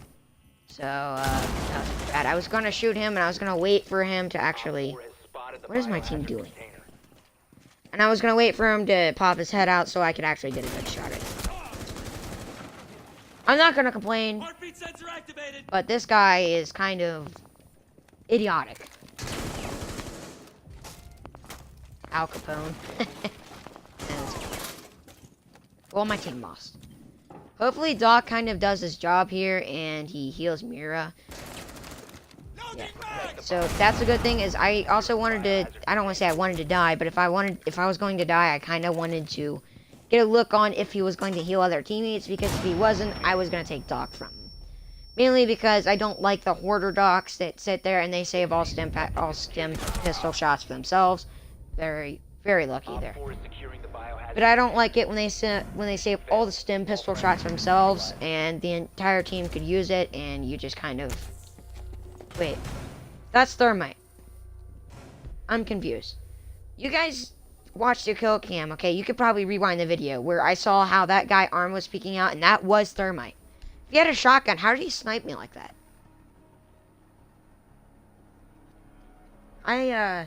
[SPEAKER 1] So, that was bad. I was going to shoot him and I was going to wait for him to actually...
[SPEAKER 2] Four has spotted the
[SPEAKER 1] What is my team
[SPEAKER 2] biohazard
[SPEAKER 1] doing?
[SPEAKER 2] container.
[SPEAKER 1] And I was going to wait for him to pop his head out so I could actually get a good shot at him. I'm not going to complain,
[SPEAKER 3] Heartbeat sensor activated.
[SPEAKER 1] but this guy is kind of idiotic. Al Capone. Well, my team lost. Hopefully Doc kind of does his job here and he heals Mira. Yeah. So that's a good thing. Is I also wanted to, I don't want to say I wanted to die, but if I was going to die, I kind of wanted to get a look on if he was going to heal other teammates, because if he wasn't, I was going to take Doc from him. Mainly because I don't like the hoarder Docs that sit there and they save all stim pistol shots for themselves. Very, very lucky
[SPEAKER 2] Op
[SPEAKER 1] there.
[SPEAKER 2] 4 is securing the biohazard
[SPEAKER 1] But I don't like it when they save all the stim pistol shots for themselves and the entire team could use it and you just kind of... Wait. That's Thermite. I'm confused. You guys watched the kill cam, okay? You could probably rewind the video where I saw how that guy arm was peeking out and that was Thermite. If he had a shotgun, how did he snipe me like that? Yeah,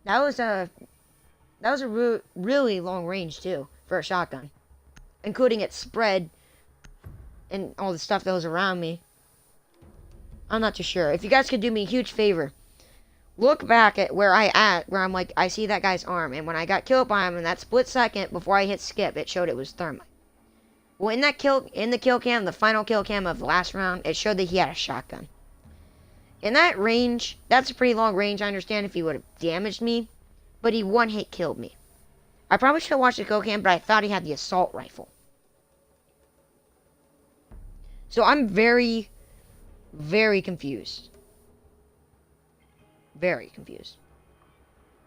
[SPEAKER 1] that was a really long range too for a shotgun, including its spread and all the stuff that was around me. I'm not too sure. If you guys could do me a huge favor, look back at where I'm like, I see that guy's arm, and when I got killed by him in that split second before I hit skip, it showed it was Thermite. Well, in the kill cam, the final kill cam of the last round, it showed that he had a shotgun. In that range, that's a pretty long range, I understand if he would have damaged me, but he one-hit killed me. I probably should have watched the kill cam, but I thought he had the assault rifle. So I'm very, very confused. Very confused.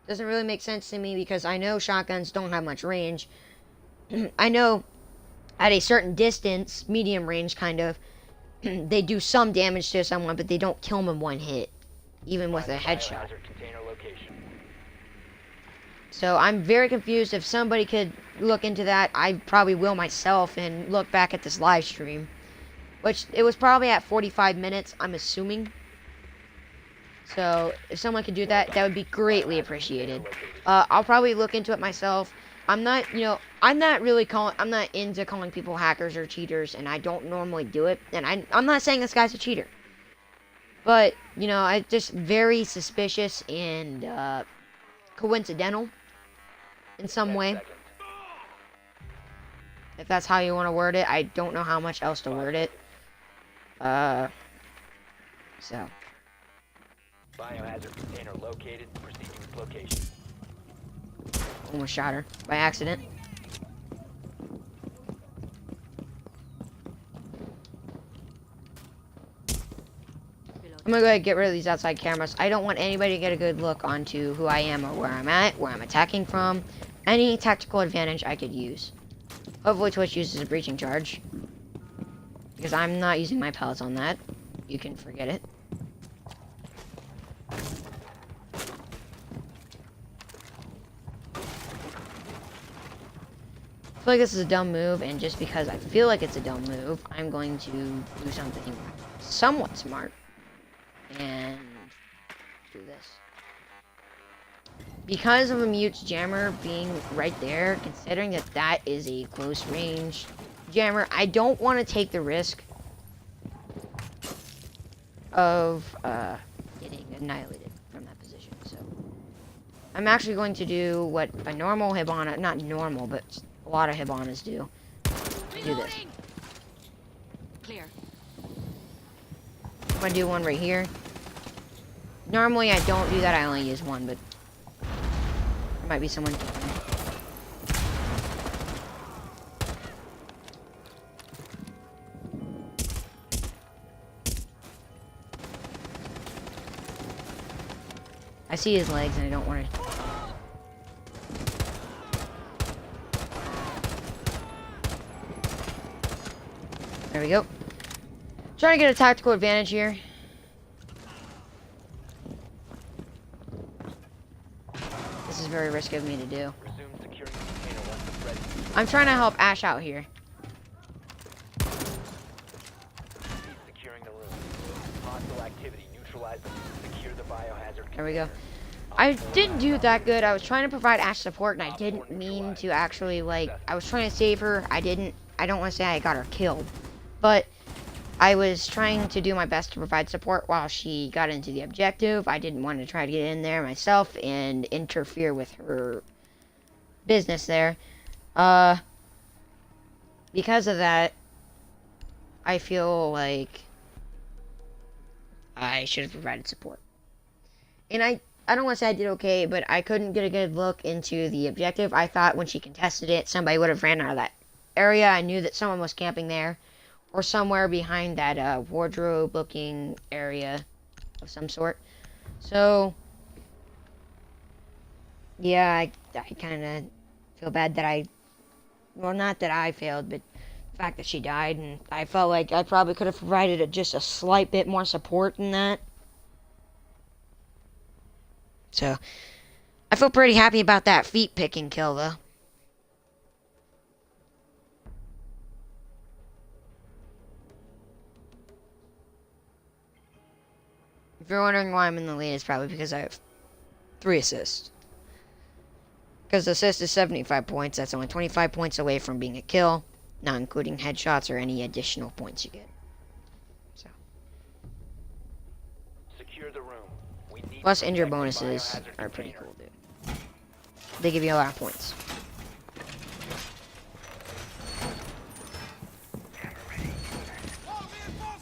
[SPEAKER 1] Doesn't really make sense to me because I know shotguns don't have much range. I know at a certain distance, medium range kind of, they do some damage to someone, but they don't kill them in one hit, even with a headshot.
[SPEAKER 2] biohazard container location.
[SPEAKER 1] So I'm very confused. If somebody could look into that, I probably will myself and look back at this live stream. Which, it was probably at 45 minutes, I'm assuming. So, if someone could do that, that would be greatly appreciated. I'll probably look into it myself. I'm not into calling people hackers or cheaters, and I don't normally do it. And I'm not saying this guy's a cheater. But, I just very suspicious and, coincidental in some
[SPEAKER 2] 10
[SPEAKER 1] way.
[SPEAKER 2] seconds.
[SPEAKER 1] If that's how you want to word it, I don't know how much else to word it. So.
[SPEAKER 2] Biohazard container located. Proceed to its location.
[SPEAKER 1] Almost shot her by accident. I'm gonna go ahead and get rid of these outside cameras. I don't want anybody to get a good look onto who I am or where I'm at, where I'm attacking from. Any tactical advantage I could use. Hopefully Twitch uses a breaching charge. Because I'm not using my pellets on that. You can forget it. I feel like this is a dumb move, and just because I feel like it's a dumb move, I'm going to do something somewhat smart. And do this. Because of a mute jammer being right there, considering that that is a close range jammer, I don't want to take the risk of getting annihilated from that position. So I'm actually going to do what a normal Hibana, not normal, but a lot of Hibanas do. Do this.
[SPEAKER 4] Clear.
[SPEAKER 1] I'm gonna do one right here. Normally I don't do that, I only use one, but there might be someone. I see his legs and I don't want to. There we go. Trying to get a tactical advantage here. This is very risky of me to do.
[SPEAKER 2] Resume securing the container once it's ready.
[SPEAKER 1] I'm trying to help Ash out here.
[SPEAKER 2] Cease securing the room. Hostile activity. Neutralize them. Secure the biohazard.
[SPEAKER 1] There we go. I didn't do that good. I was trying to provide Ash support and I didn't mean to actually, like, I was trying to save her. I don't want to say I got her killed. But I was trying to do my best to provide support while she got into the objective. I didn't want to try to get in there myself and interfere with her business there. Because of that, I feel like I should have provided support. And I don't want to say I did okay, but I couldn't get a good look into the objective. I thought when she contested it, somebody would have ran out of that area. I knew that someone was camping there. Or somewhere behind that wardrobe looking area of some sort. So, yeah, I kind of feel bad that well, not that I failed, but the fact that she died. And I felt like I probably could have provided just a slight bit more support than that. So, I feel pretty happy about that feet picking kill, though. If you're wondering why I'm in the lead, it's probably because I have 3 assists. Because the assist is 75 points, that's only 25 points away from being a kill, not including headshots or any additional points you get. So.
[SPEAKER 2] Secure the room. We need
[SPEAKER 1] Plus
[SPEAKER 2] to
[SPEAKER 1] injury
[SPEAKER 2] protect the
[SPEAKER 1] bonuses
[SPEAKER 2] biohazard
[SPEAKER 1] are pretty
[SPEAKER 2] container.
[SPEAKER 1] cool, dude. They give you a lot of points.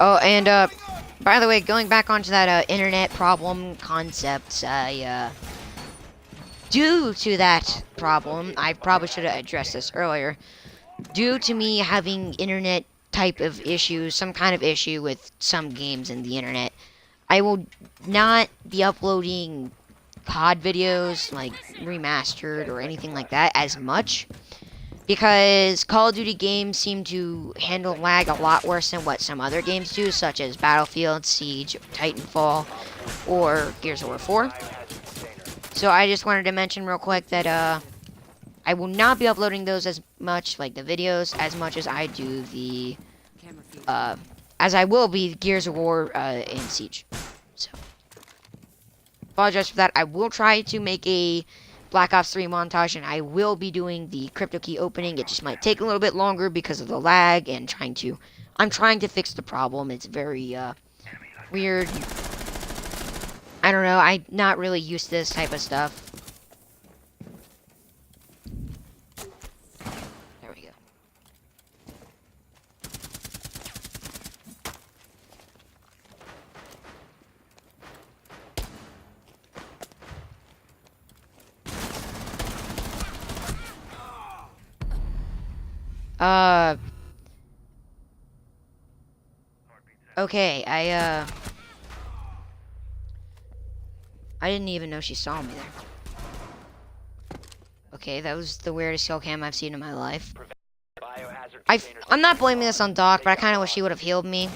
[SPEAKER 1] Oh, and by the way, going back onto that internet problem concept, due to that problem, I probably should have addressed this earlier. Due to me having internet type of issues, some kind of issue with some games in the internet, I will not be uploading COD videos, like remastered or anything like that, as much. Because Call of Duty games seem to handle lag a lot worse than what some other games do, such as Battlefield, Siege, Titanfall, or Gears of War 4. So I just wanted to mention real quick that I will not be uploading those as much, like the videos, as much as I do the, as I will be Gears of War and Siege. So, apologize for that. I will try to make a Black Ops 3 montage, and I will be doing the crypto key opening. It just might take a little bit longer because of the lag and I'm trying to fix the problem. It's very weird. I don't know. I'm not really used to this type of stuff. There we go. Okay, I didn't even know she saw me there. Okay, that was the weirdest kill cam I've seen in my life.
[SPEAKER 2] Biohazard
[SPEAKER 1] I'm
[SPEAKER 2] containers
[SPEAKER 1] not blaming this on Doc, but I kind of wish he would have healed me.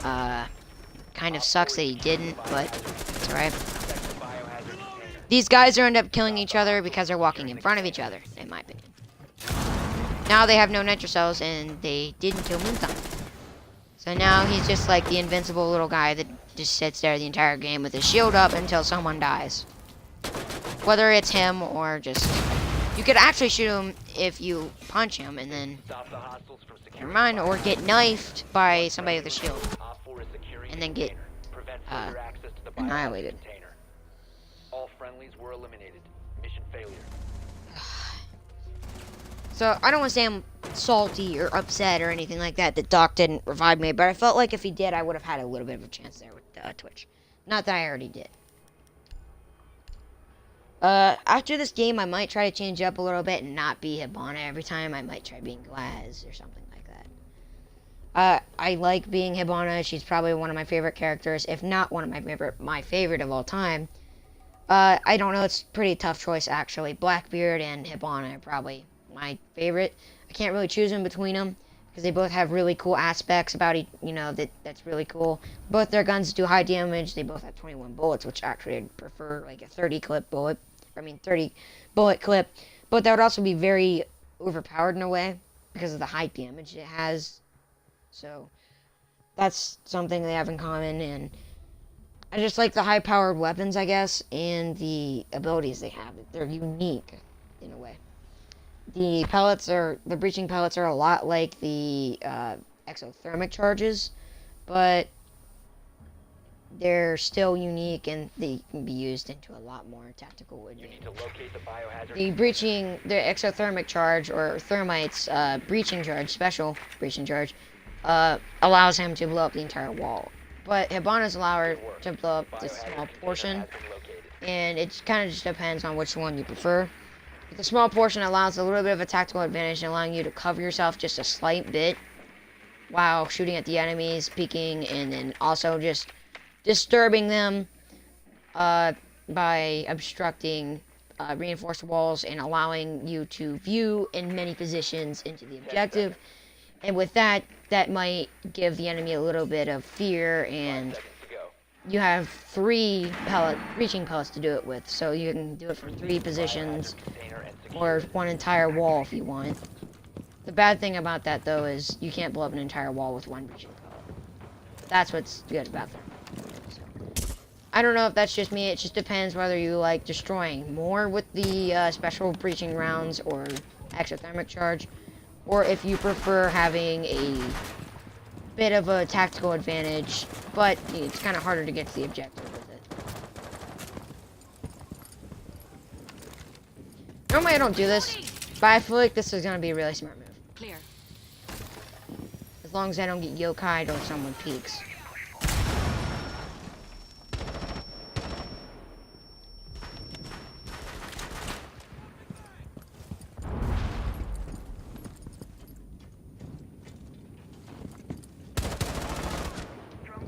[SPEAKER 1] Kind of sucks that he didn't, but it's alright.
[SPEAKER 2] protect the biohazard container.
[SPEAKER 1] These guys are end up killing each other because they're walking in front of each other, in my opinion. Now they have no nitro cells, and they didn't kill Moonthon. So now he's just like the invincible little guy that just sits there the entire game with his shield up until someone dies. Whether it's him or just... You could actually shoot him if you punch him, and then...
[SPEAKER 2] Stop the hostiles from securing
[SPEAKER 1] Never mind, or get knifed by somebody with a shield.
[SPEAKER 2] Op 4 is securing
[SPEAKER 1] And
[SPEAKER 2] the
[SPEAKER 1] then get,
[SPEAKER 2] container. Prevent further access to the biohazard
[SPEAKER 1] annihilated.
[SPEAKER 2] container. All friendlies were eliminated. Mission failure.
[SPEAKER 1] So, I don't want to say I'm salty or upset or anything like that Doc didn't revive me, but I felt like if he did, I would have had a little bit of a chance there with Twitch. Not that I already did. After this game, I might try to change up a little bit and not be Hibana every time. I might try being Glaz or something like that. I like being Hibana. She's probably one of my favorite characters, if not one of my favorite of all time. I don't know, it's a pretty tough choice, actually. Blackbeard and Hibana are probably my favorite. I can't really choose in between them because they both have really cool aspects about it, that's really cool. Both their guns do high damage. They both have 21 bullets, which actually I'd prefer like a 30 bullet clip, but that would also be very overpowered in a way because of the high damage it has. So that's something they have in common, and I just like the high powered weapons, I guess, and the abilities they have. They're unique in a way. The breaching pellets are a lot like the exothermic charges, but they're still unique and they can be used into a lot more tactical
[SPEAKER 2] You need
[SPEAKER 1] advantage.
[SPEAKER 2] to locate the biohazard.
[SPEAKER 1] The exothermic charge, or Thermite's breaching charge, special breaching charge, allows him to blow up the entire wall. But Hibana's allow her to blow up this small portion,
[SPEAKER 2] Has been located.
[SPEAKER 1] and it kind of just depends on which one you prefer. The small portion allows a little bit of a tactical advantage, allowing you to cover yourself just a slight bit while shooting at the enemies, peeking, and then also just disturbing them by obstructing reinforced walls and allowing you to view in many positions into the objective. And with that, that might give the enemy a little bit of fear, and
[SPEAKER 2] Seconds to go.
[SPEAKER 1] you have 3 breaching pellets to do it with, so you can do it from 3 positions
[SPEAKER 2] Container and secure.
[SPEAKER 1] or one entire wall if you want. The bad thing about that, though, is you can't blow up an entire wall with 1 breaching pellet. That's what's good about that. So, I don't know if that's just me. It just depends whether you like destroying more with the special breaching rounds or exothermic charge, or if you prefer having a bit of a tactical advantage, but it's kind of harder to get to the objective with it. Normally I don't do this, but I feel like this is going to be a really smart move.
[SPEAKER 4] Clear.
[SPEAKER 1] As long as I don't get yokai'd or someone peeks.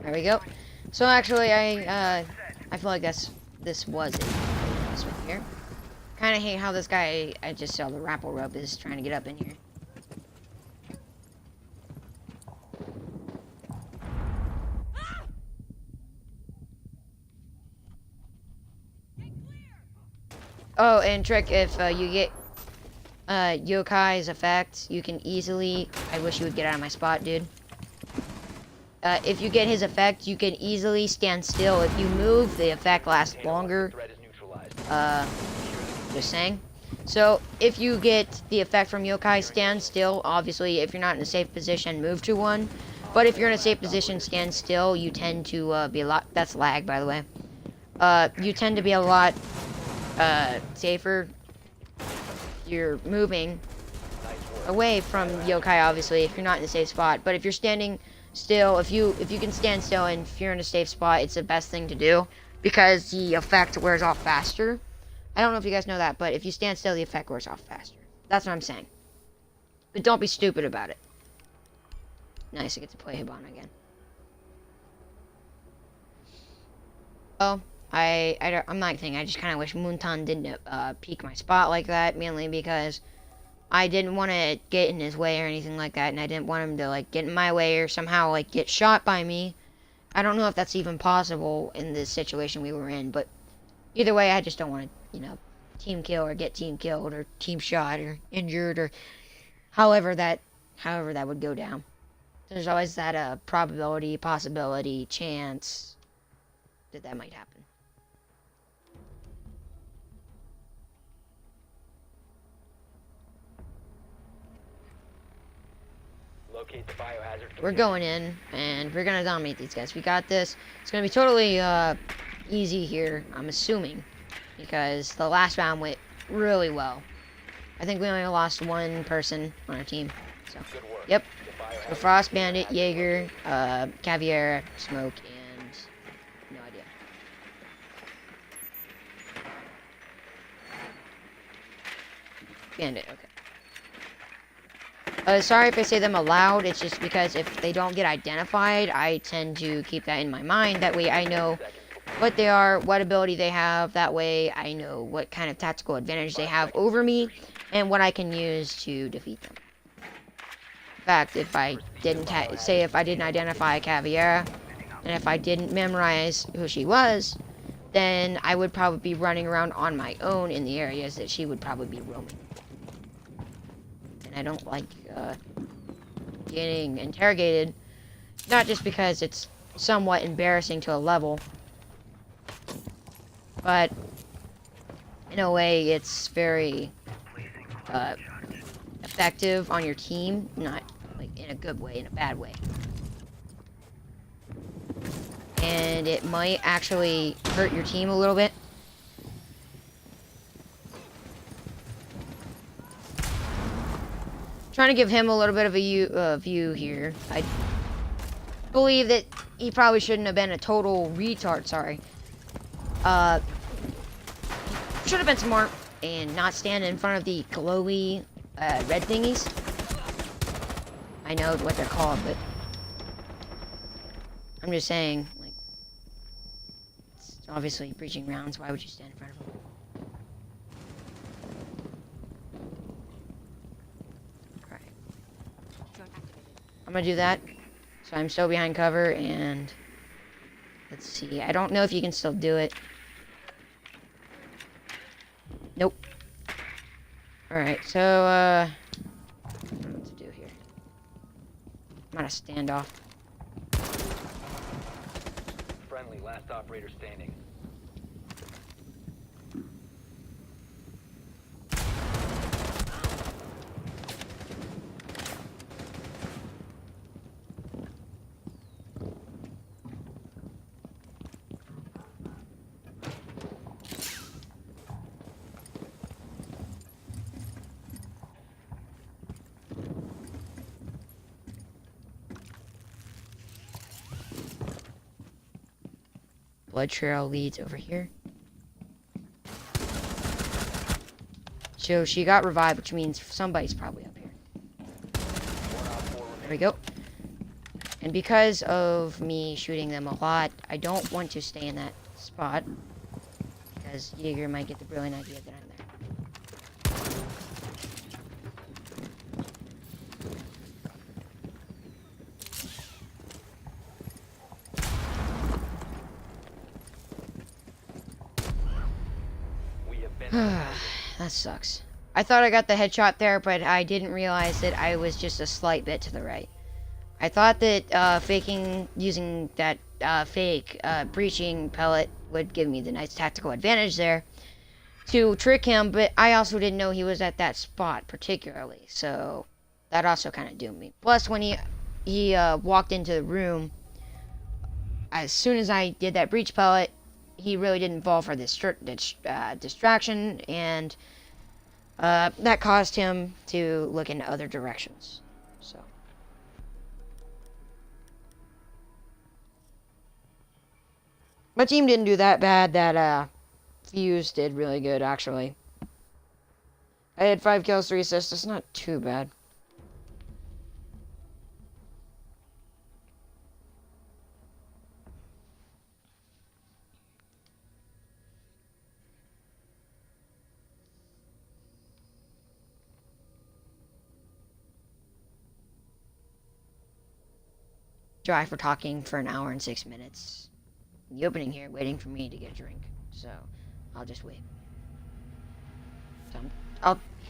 [SPEAKER 1] There we go. So actually, I feel like this was it. This one here. Kind of hate how this guy I just saw the rappel rope is trying to get up in here. Oh, and trick, if you get Yokai's effect, you can easily... I wish you would get out of my spot, dude. If you get his effect, you can easily stand still. If you move, the effect lasts longer.
[SPEAKER 2] Threat is neutralized.
[SPEAKER 1] Just saying. So, if you get the effect from Yokai, stand still. Obviously, if you're not in a safe position, move to one. But if you're in a safe position, stand still. You tend to be a lot... That's lag, by the way. You tend to be a lot safer. You're moving away from Yokai, obviously, if you're not in a safe spot. But if you're standing still, if you can stand still and if you're in a safe spot, it's the best thing to do because the effect wears off faster. I don't know if you guys know that, but if you stand still, the effect wears off faster. That's what I'm saying. But don't be stupid about it. Nice, I get to play Hibana again. Oh, I'm not saying, I just kind of wish Muntan didn't peek my spot like that, mainly because I didn't want to get in his way or anything like that, and I didn't want him to, like, get in my way or somehow, like, get shot by me. I don't know if that's even possible in this situation we were in, but either way, I just don't want to, you know, team kill or get team killed or team shot or injured or however that would go down. There's always that probability, possibility, chance that might happen.
[SPEAKER 2] Locate the biohazard.
[SPEAKER 1] We're going in, and we're gonna dominate these guys. We got this. It's gonna be totally easy here, I'm assuming, because the last round went really well. I think we only lost one person on our team. So,
[SPEAKER 2] Good work.
[SPEAKER 1] yep.
[SPEAKER 2] The biohazard
[SPEAKER 1] So Frost, Bandit, Jaeger, Caviera, Smoke, and no idea. Bandit, okay. Sorry if I say them aloud, it's just because if they don't get identified, I tend to keep that in my mind. That way I know what they are, what ability they have. That way I know what kind of tactical advantage they have over me, and what I can use to defeat them. In fact, if I didn't if I didn't identify Caviera, and if I didn't memorize who she was, then I would probably be running around on my own in the areas that she would probably be roaming. And I don't like getting interrogated, not just because it's somewhat embarrassing to a level, but in a way it's very effective on your team, not like in a good way, in a bad way. And it might actually hurt your team a little bit. Trying to give him a little bit of a view here. I believe that he probably shouldn't have been a total retard, sorry. Should have been smart and not stand in front of the glowy red thingies. I know what they're called, but I'm just saying, like, it's obviously breaching rounds. Why would you stand in front of them? I'm gonna do that. So I'm still behind cover, and let's see. I don't know if you can still do it. Nope. Alright, so, I don't know what to do here. I'm on a standoff.
[SPEAKER 2] friendly, last operator standing.
[SPEAKER 1] Blood trail leads over here. So she got revived, which means somebody's probably up here. There we go. And because of me shooting them a lot, I don't want to stay in that spot, because Jaeger might get the brilliant idea that I'm there.
[SPEAKER 2] We have been
[SPEAKER 1] That sucks. I thought I got the headshot there, but I didn't realize that I was just a slight bit to the right. I thought that using that fake breaching pellet would give me the nice tactical advantage there to trick him, but I also didn't know he was at that spot particularly, so that also kind of doomed me. Plus, when he walked into the room, as soon as I did that breach pellet, he really didn't fall for this distraction, and that caused him to look in other directions. So my team didn't do that bad. That Fuse did really good, actually. I had 5 kills, 3 assists. That's not too bad. dry for talking for an hour and 6 minutes. In the opening here, waiting for me to get a drink. So, I'll just wait. So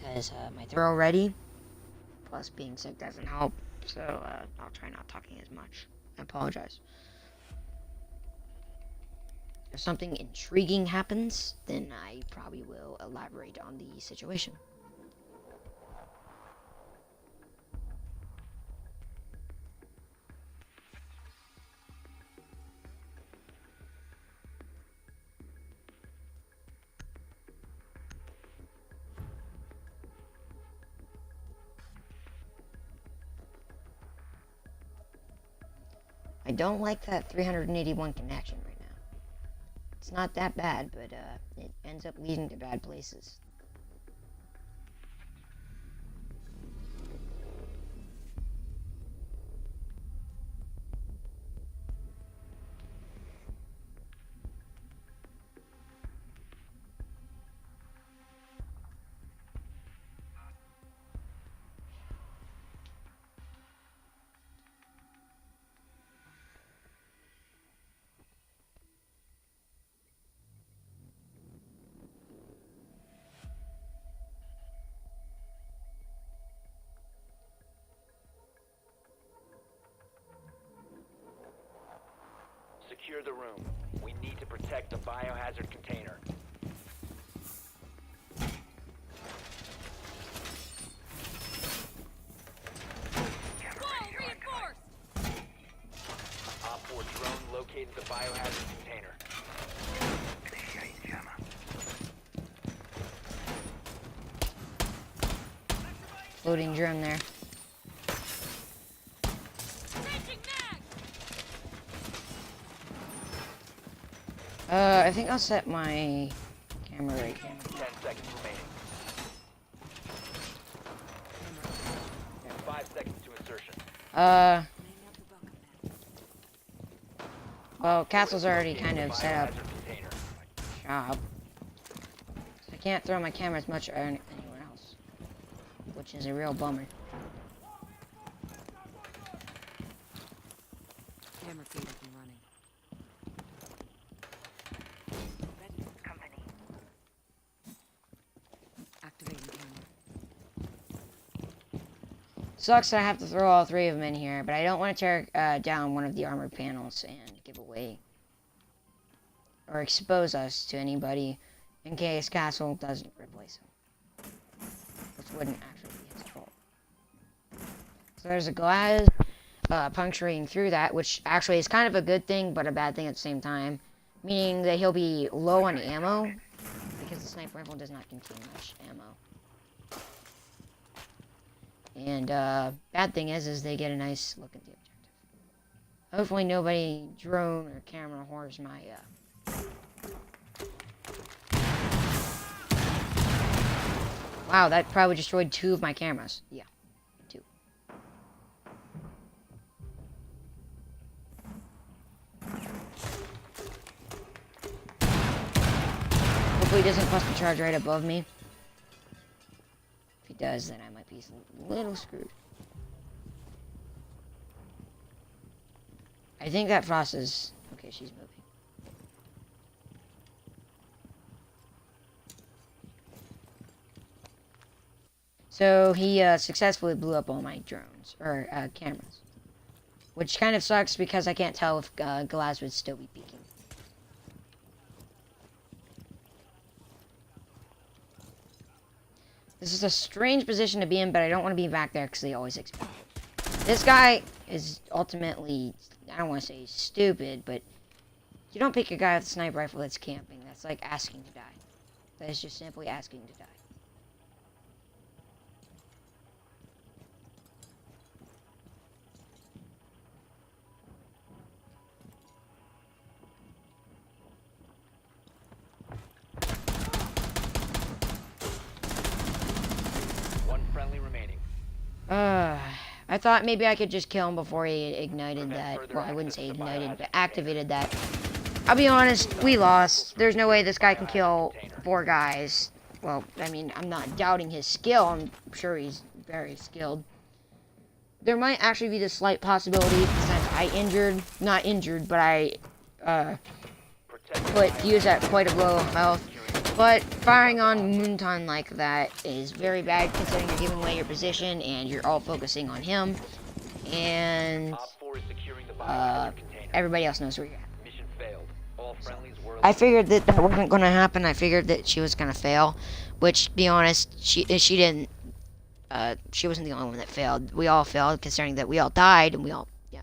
[SPEAKER 1] because my throat already, plus being sick doesn't help. So, I'll try not talking as much. I apologize. If something intriguing happens, then I probably will elaborate on the situation. I don't like that 381 connection right now. It's not that bad, but it ends up leading to bad places.
[SPEAKER 2] Secure the room. We need to protect the biohazard container.
[SPEAKER 4] Wall reinforced!
[SPEAKER 2] Op 4 drone located the biohazard container.
[SPEAKER 1] Loading drone there.
[SPEAKER 4] Changing mag!
[SPEAKER 1] I think I'll set my camera right here.
[SPEAKER 2] 10 seconds remaining. 5 seconds to insertion.
[SPEAKER 1] Well, Castle's already kind of set up
[SPEAKER 2] Biohazard container.
[SPEAKER 1] shop. So I can't throw my camera as much anywhere else, which is a real bummer.
[SPEAKER 4] Camera feed up and running. Ready for company. Activating camera.
[SPEAKER 1] Sucks that I have to throw all three of them in here, but I don't want to tear down one of the armored panels and give away or expose us to anybody in case Castle doesn't replace him, which wouldn't actually be his fault. So there's a glass puncturing through that, which actually is kind of a good thing, but a bad thing at the same time, meaning that he'll be low on ammo because the sniper rifle does not contain much ammo. And bad thing is they get a nice look at the objective. Hopefully nobody drone or camera whores my Wow, that probably destroyed 2 of my cameras. Yeah, 2. Hopefully he doesn't bust the charge right above me. If he does, then I might be a little screwed. I think that Frost is... Okay, she's moving. So he successfully blew up all my drones, or cameras. Which kind of sucks because I can't tell if Glass would still be peeking. This is a strange position to be in, but I don't want to be back there because they always expect it. This guy is ultimately, I don't want to say stupid, but you don't pick a guy with a sniper rifle that's camping. That's like asking to die. That is just simply asking to die. I thought maybe I could just kill him before he ignited that. Well, I wouldn't say ignited, but activated that. I'll be honest, we lost. There's no way this guy can kill 4 guys. Well, I mean, I'm not doubting his skill. I'm sure he's very skilled. there might actually be the slight possibility since I not injured, but I put Fuse at quite a low health. But firing on Moonton like that is very bad considering you're giving away your position and you're all focusing on him. And
[SPEAKER 2] Op 4 is securing the biohazard container.
[SPEAKER 1] everybody else knows where you're at.
[SPEAKER 2] Mission failed. All friendlies were
[SPEAKER 1] I figured that that wasn't going to happen. I figured that she was going to fail, which, to be honest, she didn't. She wasn't the only one that failed. We all failed, considering that we all died and yeah.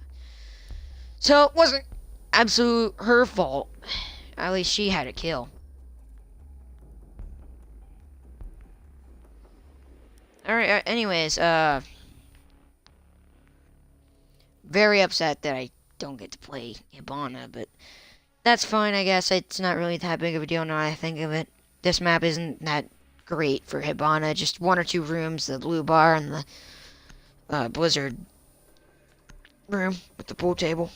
[SPEAKER 1] So it wasn't absolute her fault. At least she had a kill. Alright, anyways, very upset that I don't get to play Hibana, but that's fine, I guess. It's not really that big of a deal now I think of it. This map isn't that great for Hibana. Just 1 or 2 rooms, the blue bar and the blizzard room with the pool table.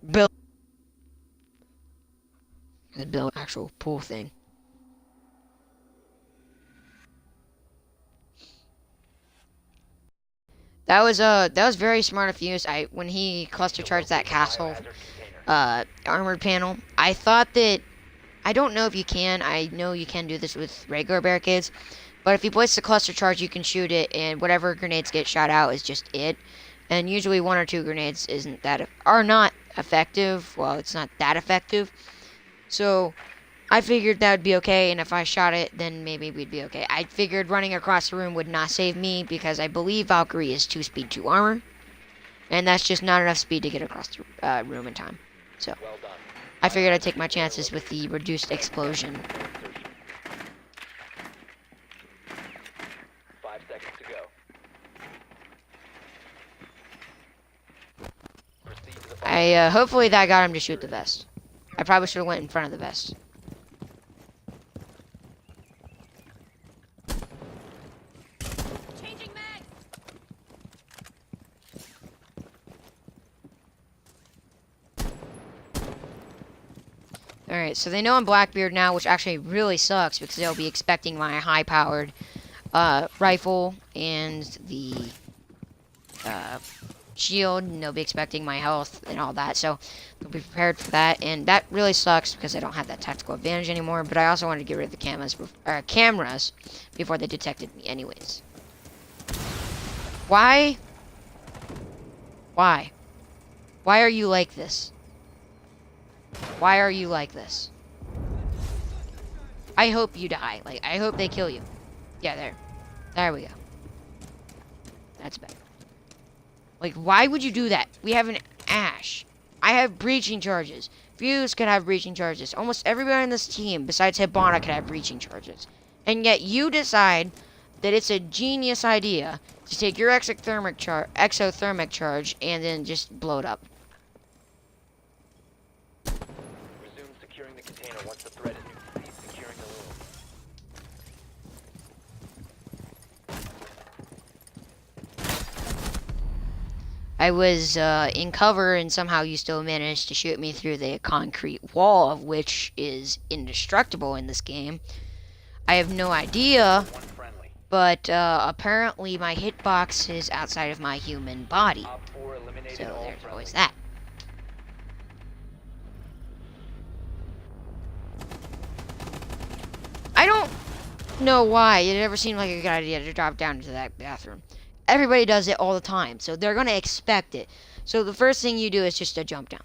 [SPEAKER 1] The actual pool thing. That was very smart of Fuse. When he cluster charged that castle armored panel, I thought that, I don't know if you can. I know you can do this with regular barricades, but if you place the cluster charge, you can shoot it, and whatever grenades get shot out is just it. And usually 1 or 2 grenades are not effective. Well, it's not that effective. So I figured that would be okay, and if I shot it, then maybe we'd be okay. I figured running across the room would not save me because I believe Valkyrie is 2 speed, 2 armor, and that's just not enough speed to get across the room in time. So
[SPEAKER 2] well done.
[SPEAKER 1] I figured I'd take my chances with the reduced explosion.
[SPEAKER 2] 5 seconds to go. Proceed to the
[SPEAKER 1] Hopefully that got him to shoot the vest. I probably should have went in front of the vest.
[SPEAKER 4] Changing mag.
[SPEAKER 1] Alright, so they know I'm Blackbeard now, which actually really sucks because they'll be expecting my high-powered rifle and the shield, and they'll be expecting my health and all that, so they'll be prepared for that, and that really sucks because I don't have that tactical advantage anymore, but I also wanted to get rid of the cameras before they detected me anyways. Why? Why? Why are you like this? Why are you like this? I hope you die. Like, I hope they kill you. Yeah, there. There we go. That's better. Like, why would you do that? We have an Ash. I have breaching charges. Fuse could have breaching charges. Almost everybody on this team, besides Hibana, could have breaching charges. And yet you decide that it's a genius idea to take your exothermic charge and then just blow it up.
[SPEAKER 2] resume securing the container once the threat is new. Cease securing the room.
[SPEAKER 1] I was in cover and somehow you still managed to shoot me through the concrete wall, of which is indestructible in this game. I have no idea,
[SPEAKER 2] One friendly.
[SPEAKER 1] but apparently my hitbox is outside of my human body.
[SPEAKER 2] Op 4 eliminated
[SPEAKER 1] So
[SPEAKER 2] all
[SPEAKER 1] there's
[SPEAKER 2] friendlies.
[SPEAKER 1] always that. I don't know why it ever seemed like a good idea to drop down into that bathroom. Everybody does it all the time, so they're gonna expect it. So the first thing you do is just to jump down.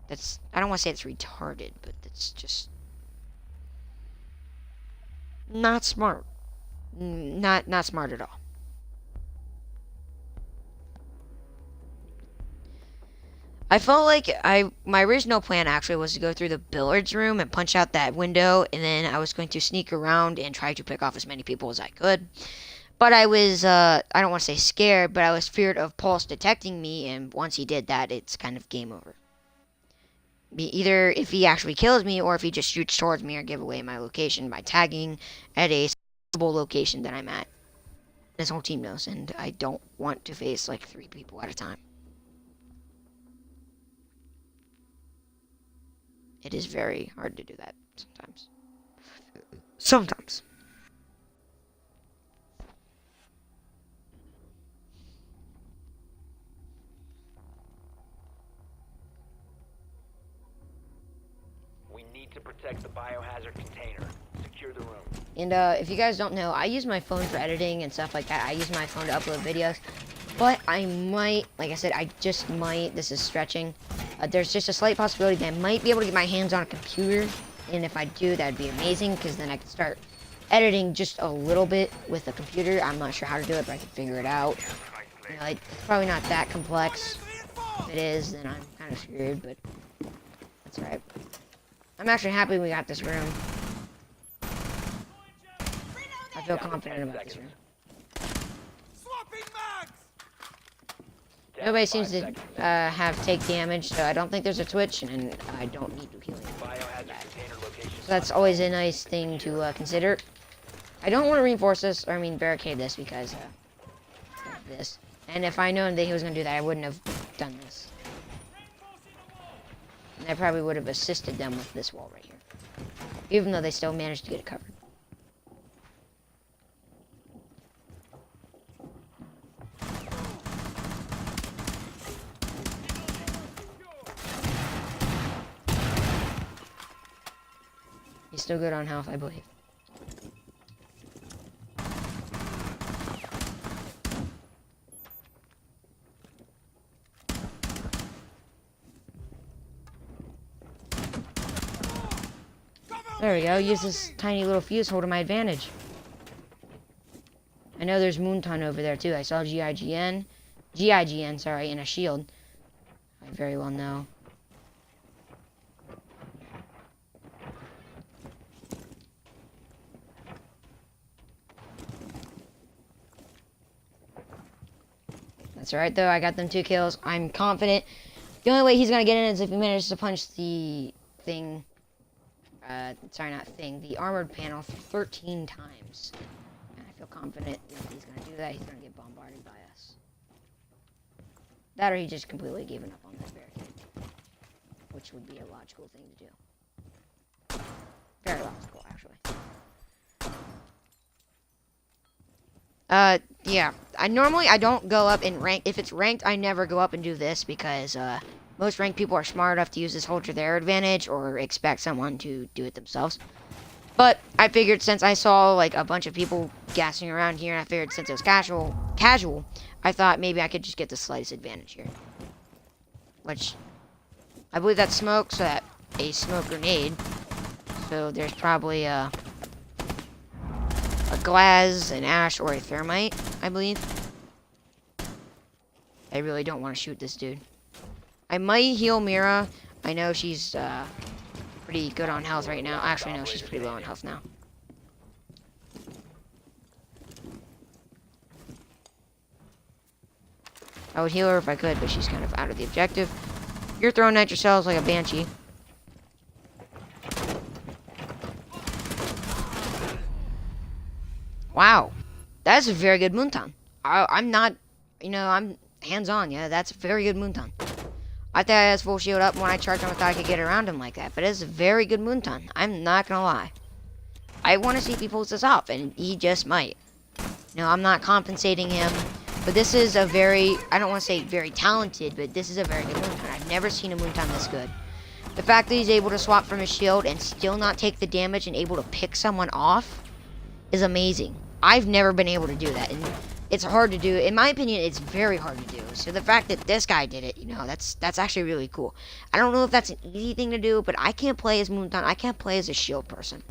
[SPEAKER 1] That's I don't want to say it's retarded, but it's just not smart. Not smart at all. I felt like my original plan actually was to go through the billiards room and punch out that window, and then I was going to sneak around and try to pick off as many people as I could. But I was, I don't want to say scared, but I was feared of Pulse detecting me, and once he did that, it's kind of game over. Either if he actually kills me, or if he just shoots towards me or give away my location by tagging at a suitable location that I'm at. This whole team knows, and I don't want to face like 3 people at a time. It is very hard to do that sometimes. Sometimes.
[SPEAKER 2] to protect the biohazard container. Secure the room.
[SPEAKER 1] And if you guys don't know, I use my phone for editing and stuff like that. I use my phone to upload videos. But I might, like I said, I just might, this is stretching. There's just a slight possibility that I might be able to get my hands on a computer. And if I do, that'd be amazing, because then I could start editing just a little bit with the computer. I'm not sure how to do it, but I can figure it out. You know, it's probably not that complex. If it is, then I'm kind of screwed, but that's alright. I'm actually happy we got this room. I feel confident about this room.
[SPEAKER 3] Swapping mags!
[SPEAKER 2] Down
[SPEAKER 1] Nobody
[SPEAKER 2] 5
[SPEAKER 1] seems to
[SPEAKER 2] seconds.
[SPEAKER 1] have take damage, so I don't think there's a twitch, and I don't need to heal him.
[SPEAKER 2] Biohazard container location.
[SPEAKER 1] So that's always a nice thing to consider. I don't want to reinforce this, or I mean barricade this, because of this. And if I known that he was going to do that, I wouldn't have done this. And I probably would have assisted them with this wall right here. Even though they still managed to get it covered. He's still good on health, I believe. There we go. Use this tiny little fuse hole to my advantage. I know there's Moonton over there too. I saw GIGN, sorry, and a shield. I very well know. That's alright though. I got them 2 kills. I'm confident. The only way he's gonna get in is if he manages to punch the thing. Sorry, not thing. The armored panel 13 times. And I feel confident if he's going to do that, he's going to get bombarded by us. That or he just completely given up on that barricade. Which would be a logical thing to do. Very logical, actually. Yeah. I don't go up in rank. If it's ranked, I never go up and do this because, most ranked people are smart enough to use this hold to their advantage or expect someone to do it themselves. But I figured since I saw like a bunch of people gassing around here, and I figured since it was casual, I thought maybe I could just get the slightest advantage here. Which, I believe that's smoke, so that a smoke grenade. So there's probably a glass, an ash, or a thermite, I believe. I really don't want to shoot this dude. I might heal Mira. I know she's pretty good on health right now. Actually, no, she's pretty low on health now. I would heal her if I could, but she's kind of out of the objective. You're throwing at yourselves like a banshee. Wow. That's a very good Moonton. I'm not, I'm hands-on, yeah. That's a very good Moonton. I thought I had full shield up, and when I charged him, I thought I could get around him like that. But it's a very good Moonton. I'm not gonna lie. I want to see if he pulls this off, and he just might. I'm not compensating him. But this is a very, I don't want to say very talented, but this is a very good Moonton. I've never seen a Moonton this good. The fact that he's able to swap from his shield and still not take the damage and able to pick someone off is amazing. I've never been able to do that. And it's hard to do. In my opinion, it's very hard to do. So the fact that this guy did it, that's actually really cool. I don't know if that's an easy thing to do, but I can't play as Moonton. I can't play as a shield person.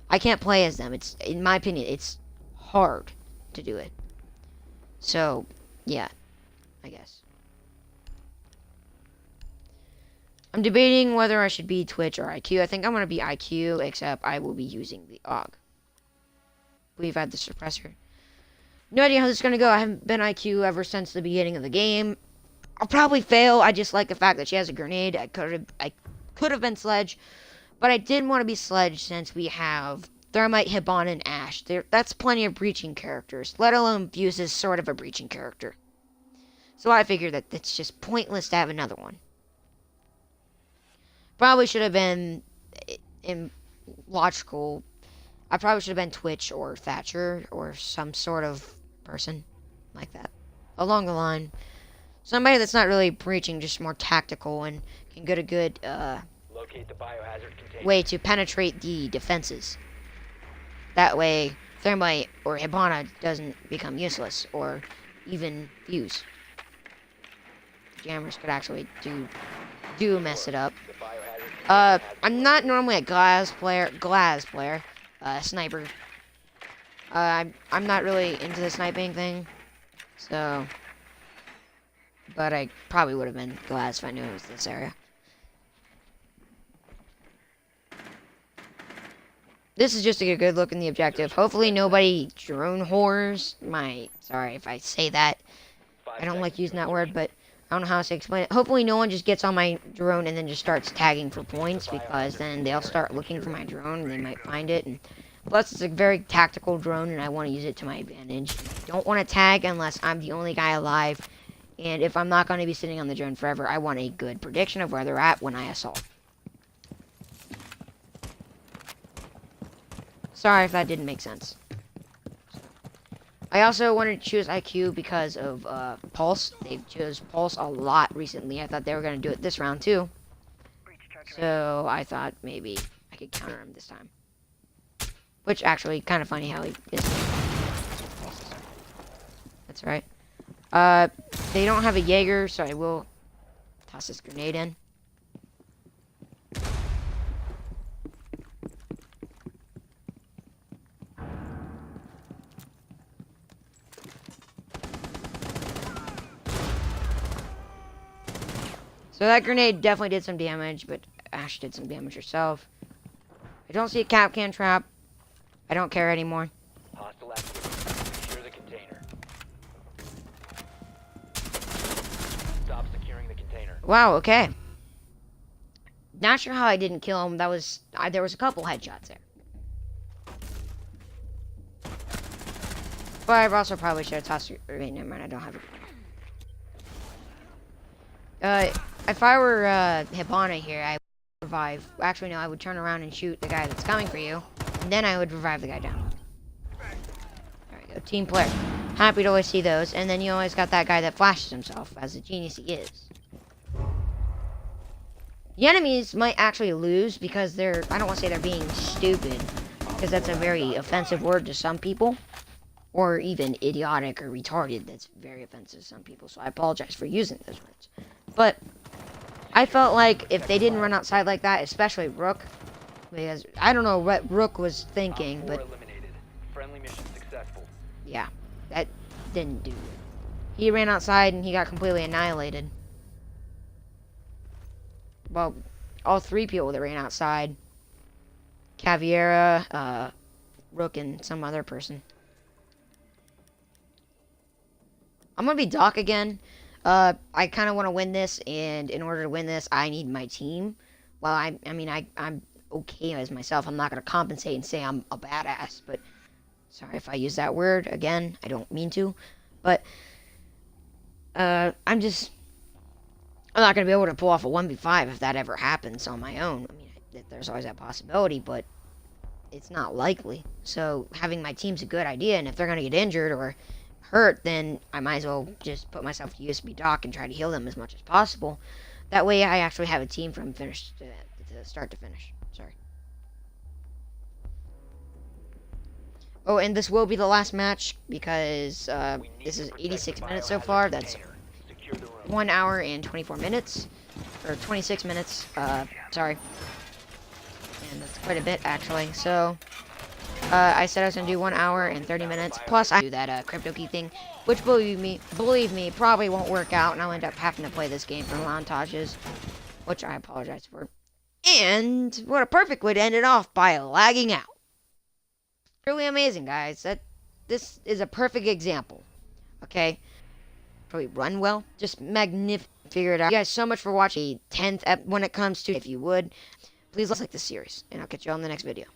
[SPEAKER 1] I can't play as them. It's, in my opinion, it's hard to do it. So, yeah, I guess. I'm debating whether I should be Twitch or IQ. I think I'm going to be IQ, except I will be using the AUG. We've had the suppressor. No idea how this is going to go. I haven't been IQ ever since the beginning of the game. I'll probably fail. I just like the fact that she has a grenade. I could have been Sledge, but I didn't want to be Sledge since we have Thermite, Hibon, and Ash. That's plenty of breaching characters, let alone Fuse is sort of a breaching character. So I figured that it's just pointless to have another one. Probably should have been in logical. I probably should have been Twitch or Thatcher or some sort of person like that. Along the line. Somebody that's not really breaching, just more tactical and can get a good
[SPEAKER 2] Locate the biohazard container.
[SPEAKER 1] way to penetrate the defenses. That way, Thermite or Hibana doesn't become useless or even fuse. Jammers could actually do mess it up.
[SPEAKER 2] The biohazard
[SPEAKER 1] I'm not normally a glass player, sniper. I'm not really into the sniping thing, so. But I probably would have been glass if I knew it was this area. This is just to get a good look in the objective. Hopefully nobody drone whores. Sorry if I say that. I don't like using that word, but I don't know how else to explain it. Hopefully no one just gets on my drone and then just starts tagging for points, because then they'll start looking for my drone and they might find it. And plus, it's a very tactical drone and I want to use it to my advantage. I don't want to tag unless I'm the only guy alive. And if I'm not going to be sitting on the drone forever, I want a good prediction of where they're at when I assault. Sorry if that didn't make sense. I also wanted to choose IQ because of Pulse. They've chose Pulse a lot recently. I thought they were going to do it this round too. So I thought maybe I could counter him this time. Which actually kind of funny how he is. That's right. They don't have a Jaeger, so I will toss this grenade in. So that grenade definitely did some damage, but Ash did some damage herself. I don't see a Kapkan trap. I don't care anymore.
[SPEAKER 2] hostile activity. Secure the container. Stop securing the container.
[SPEAKER 1] Wow, okay. Not sure how I didn't kill him. That was there was a couple headshots there. But I also probably should have tossed it. Wait, never mind, I don't have it. If I were Hibana here, I would revive. Actually, no, I would turn around and shoot the guy that's coming for you. And then I would revive the guy down. There we go, team player. Happy to always see those. And then you always got that guy that flashes himself, as a genius he is. The enemies might actually lose because they're, I don't want to say they're being stupid, because that's a very offensive word to some people. Or even idiotic or retarded. That's very offensive to some people, so I apologize for using those words. But I felt like if they didn't run outside like that, especially Rook, because I don't know what Rook was thinking, but
[SPEAKER 2] eliminated. Friendly mission successful.
[SPEAKER 1] yeah, that didn't do it. He ran outside and he got completely annihilated. Well, all three people that ran outside. Caviera, Rook, and some other person. I'm gonna be Doc again. I kind of want to win this, and in order to win this, I need my team. Well, I'm okay as myself. I'm not gonna compensate and say I'm a badass, but sorry if I use that word again. I don't mean to, but I'm not gonna be able to pull off a 1v5 if that ever happens on my own. I mean, there's always that possibility, but it's not likely. So having my team's a good idea, and if they're gonna get injured or hurt, then I might as well just put myself to USB Doc and try to heal them as much as possible. That way I actually have a team from finish to start to finish. Sorry. Oh, and this will be the last match because this is 86 minutes so far. That's 1 hour and 24 minutes. Or 26 minutes. Sorry. And that's quite a bit, actually. So I said I was gonna do 1 hour and 30 minutes. Plus, I do that crypto key thing, which believe me, probably won't work out, and I'll end up having to play this game for montages, which I apologize for. And what a perfect way to end it off by lagging out. Really amazing, guys. This is a perfect example. Okay, probably run well, just magnificent. Figure it out. Thank you guys so much for watching the 10th when it comes to. If you would, please like this series, and I'll catch you on the next video.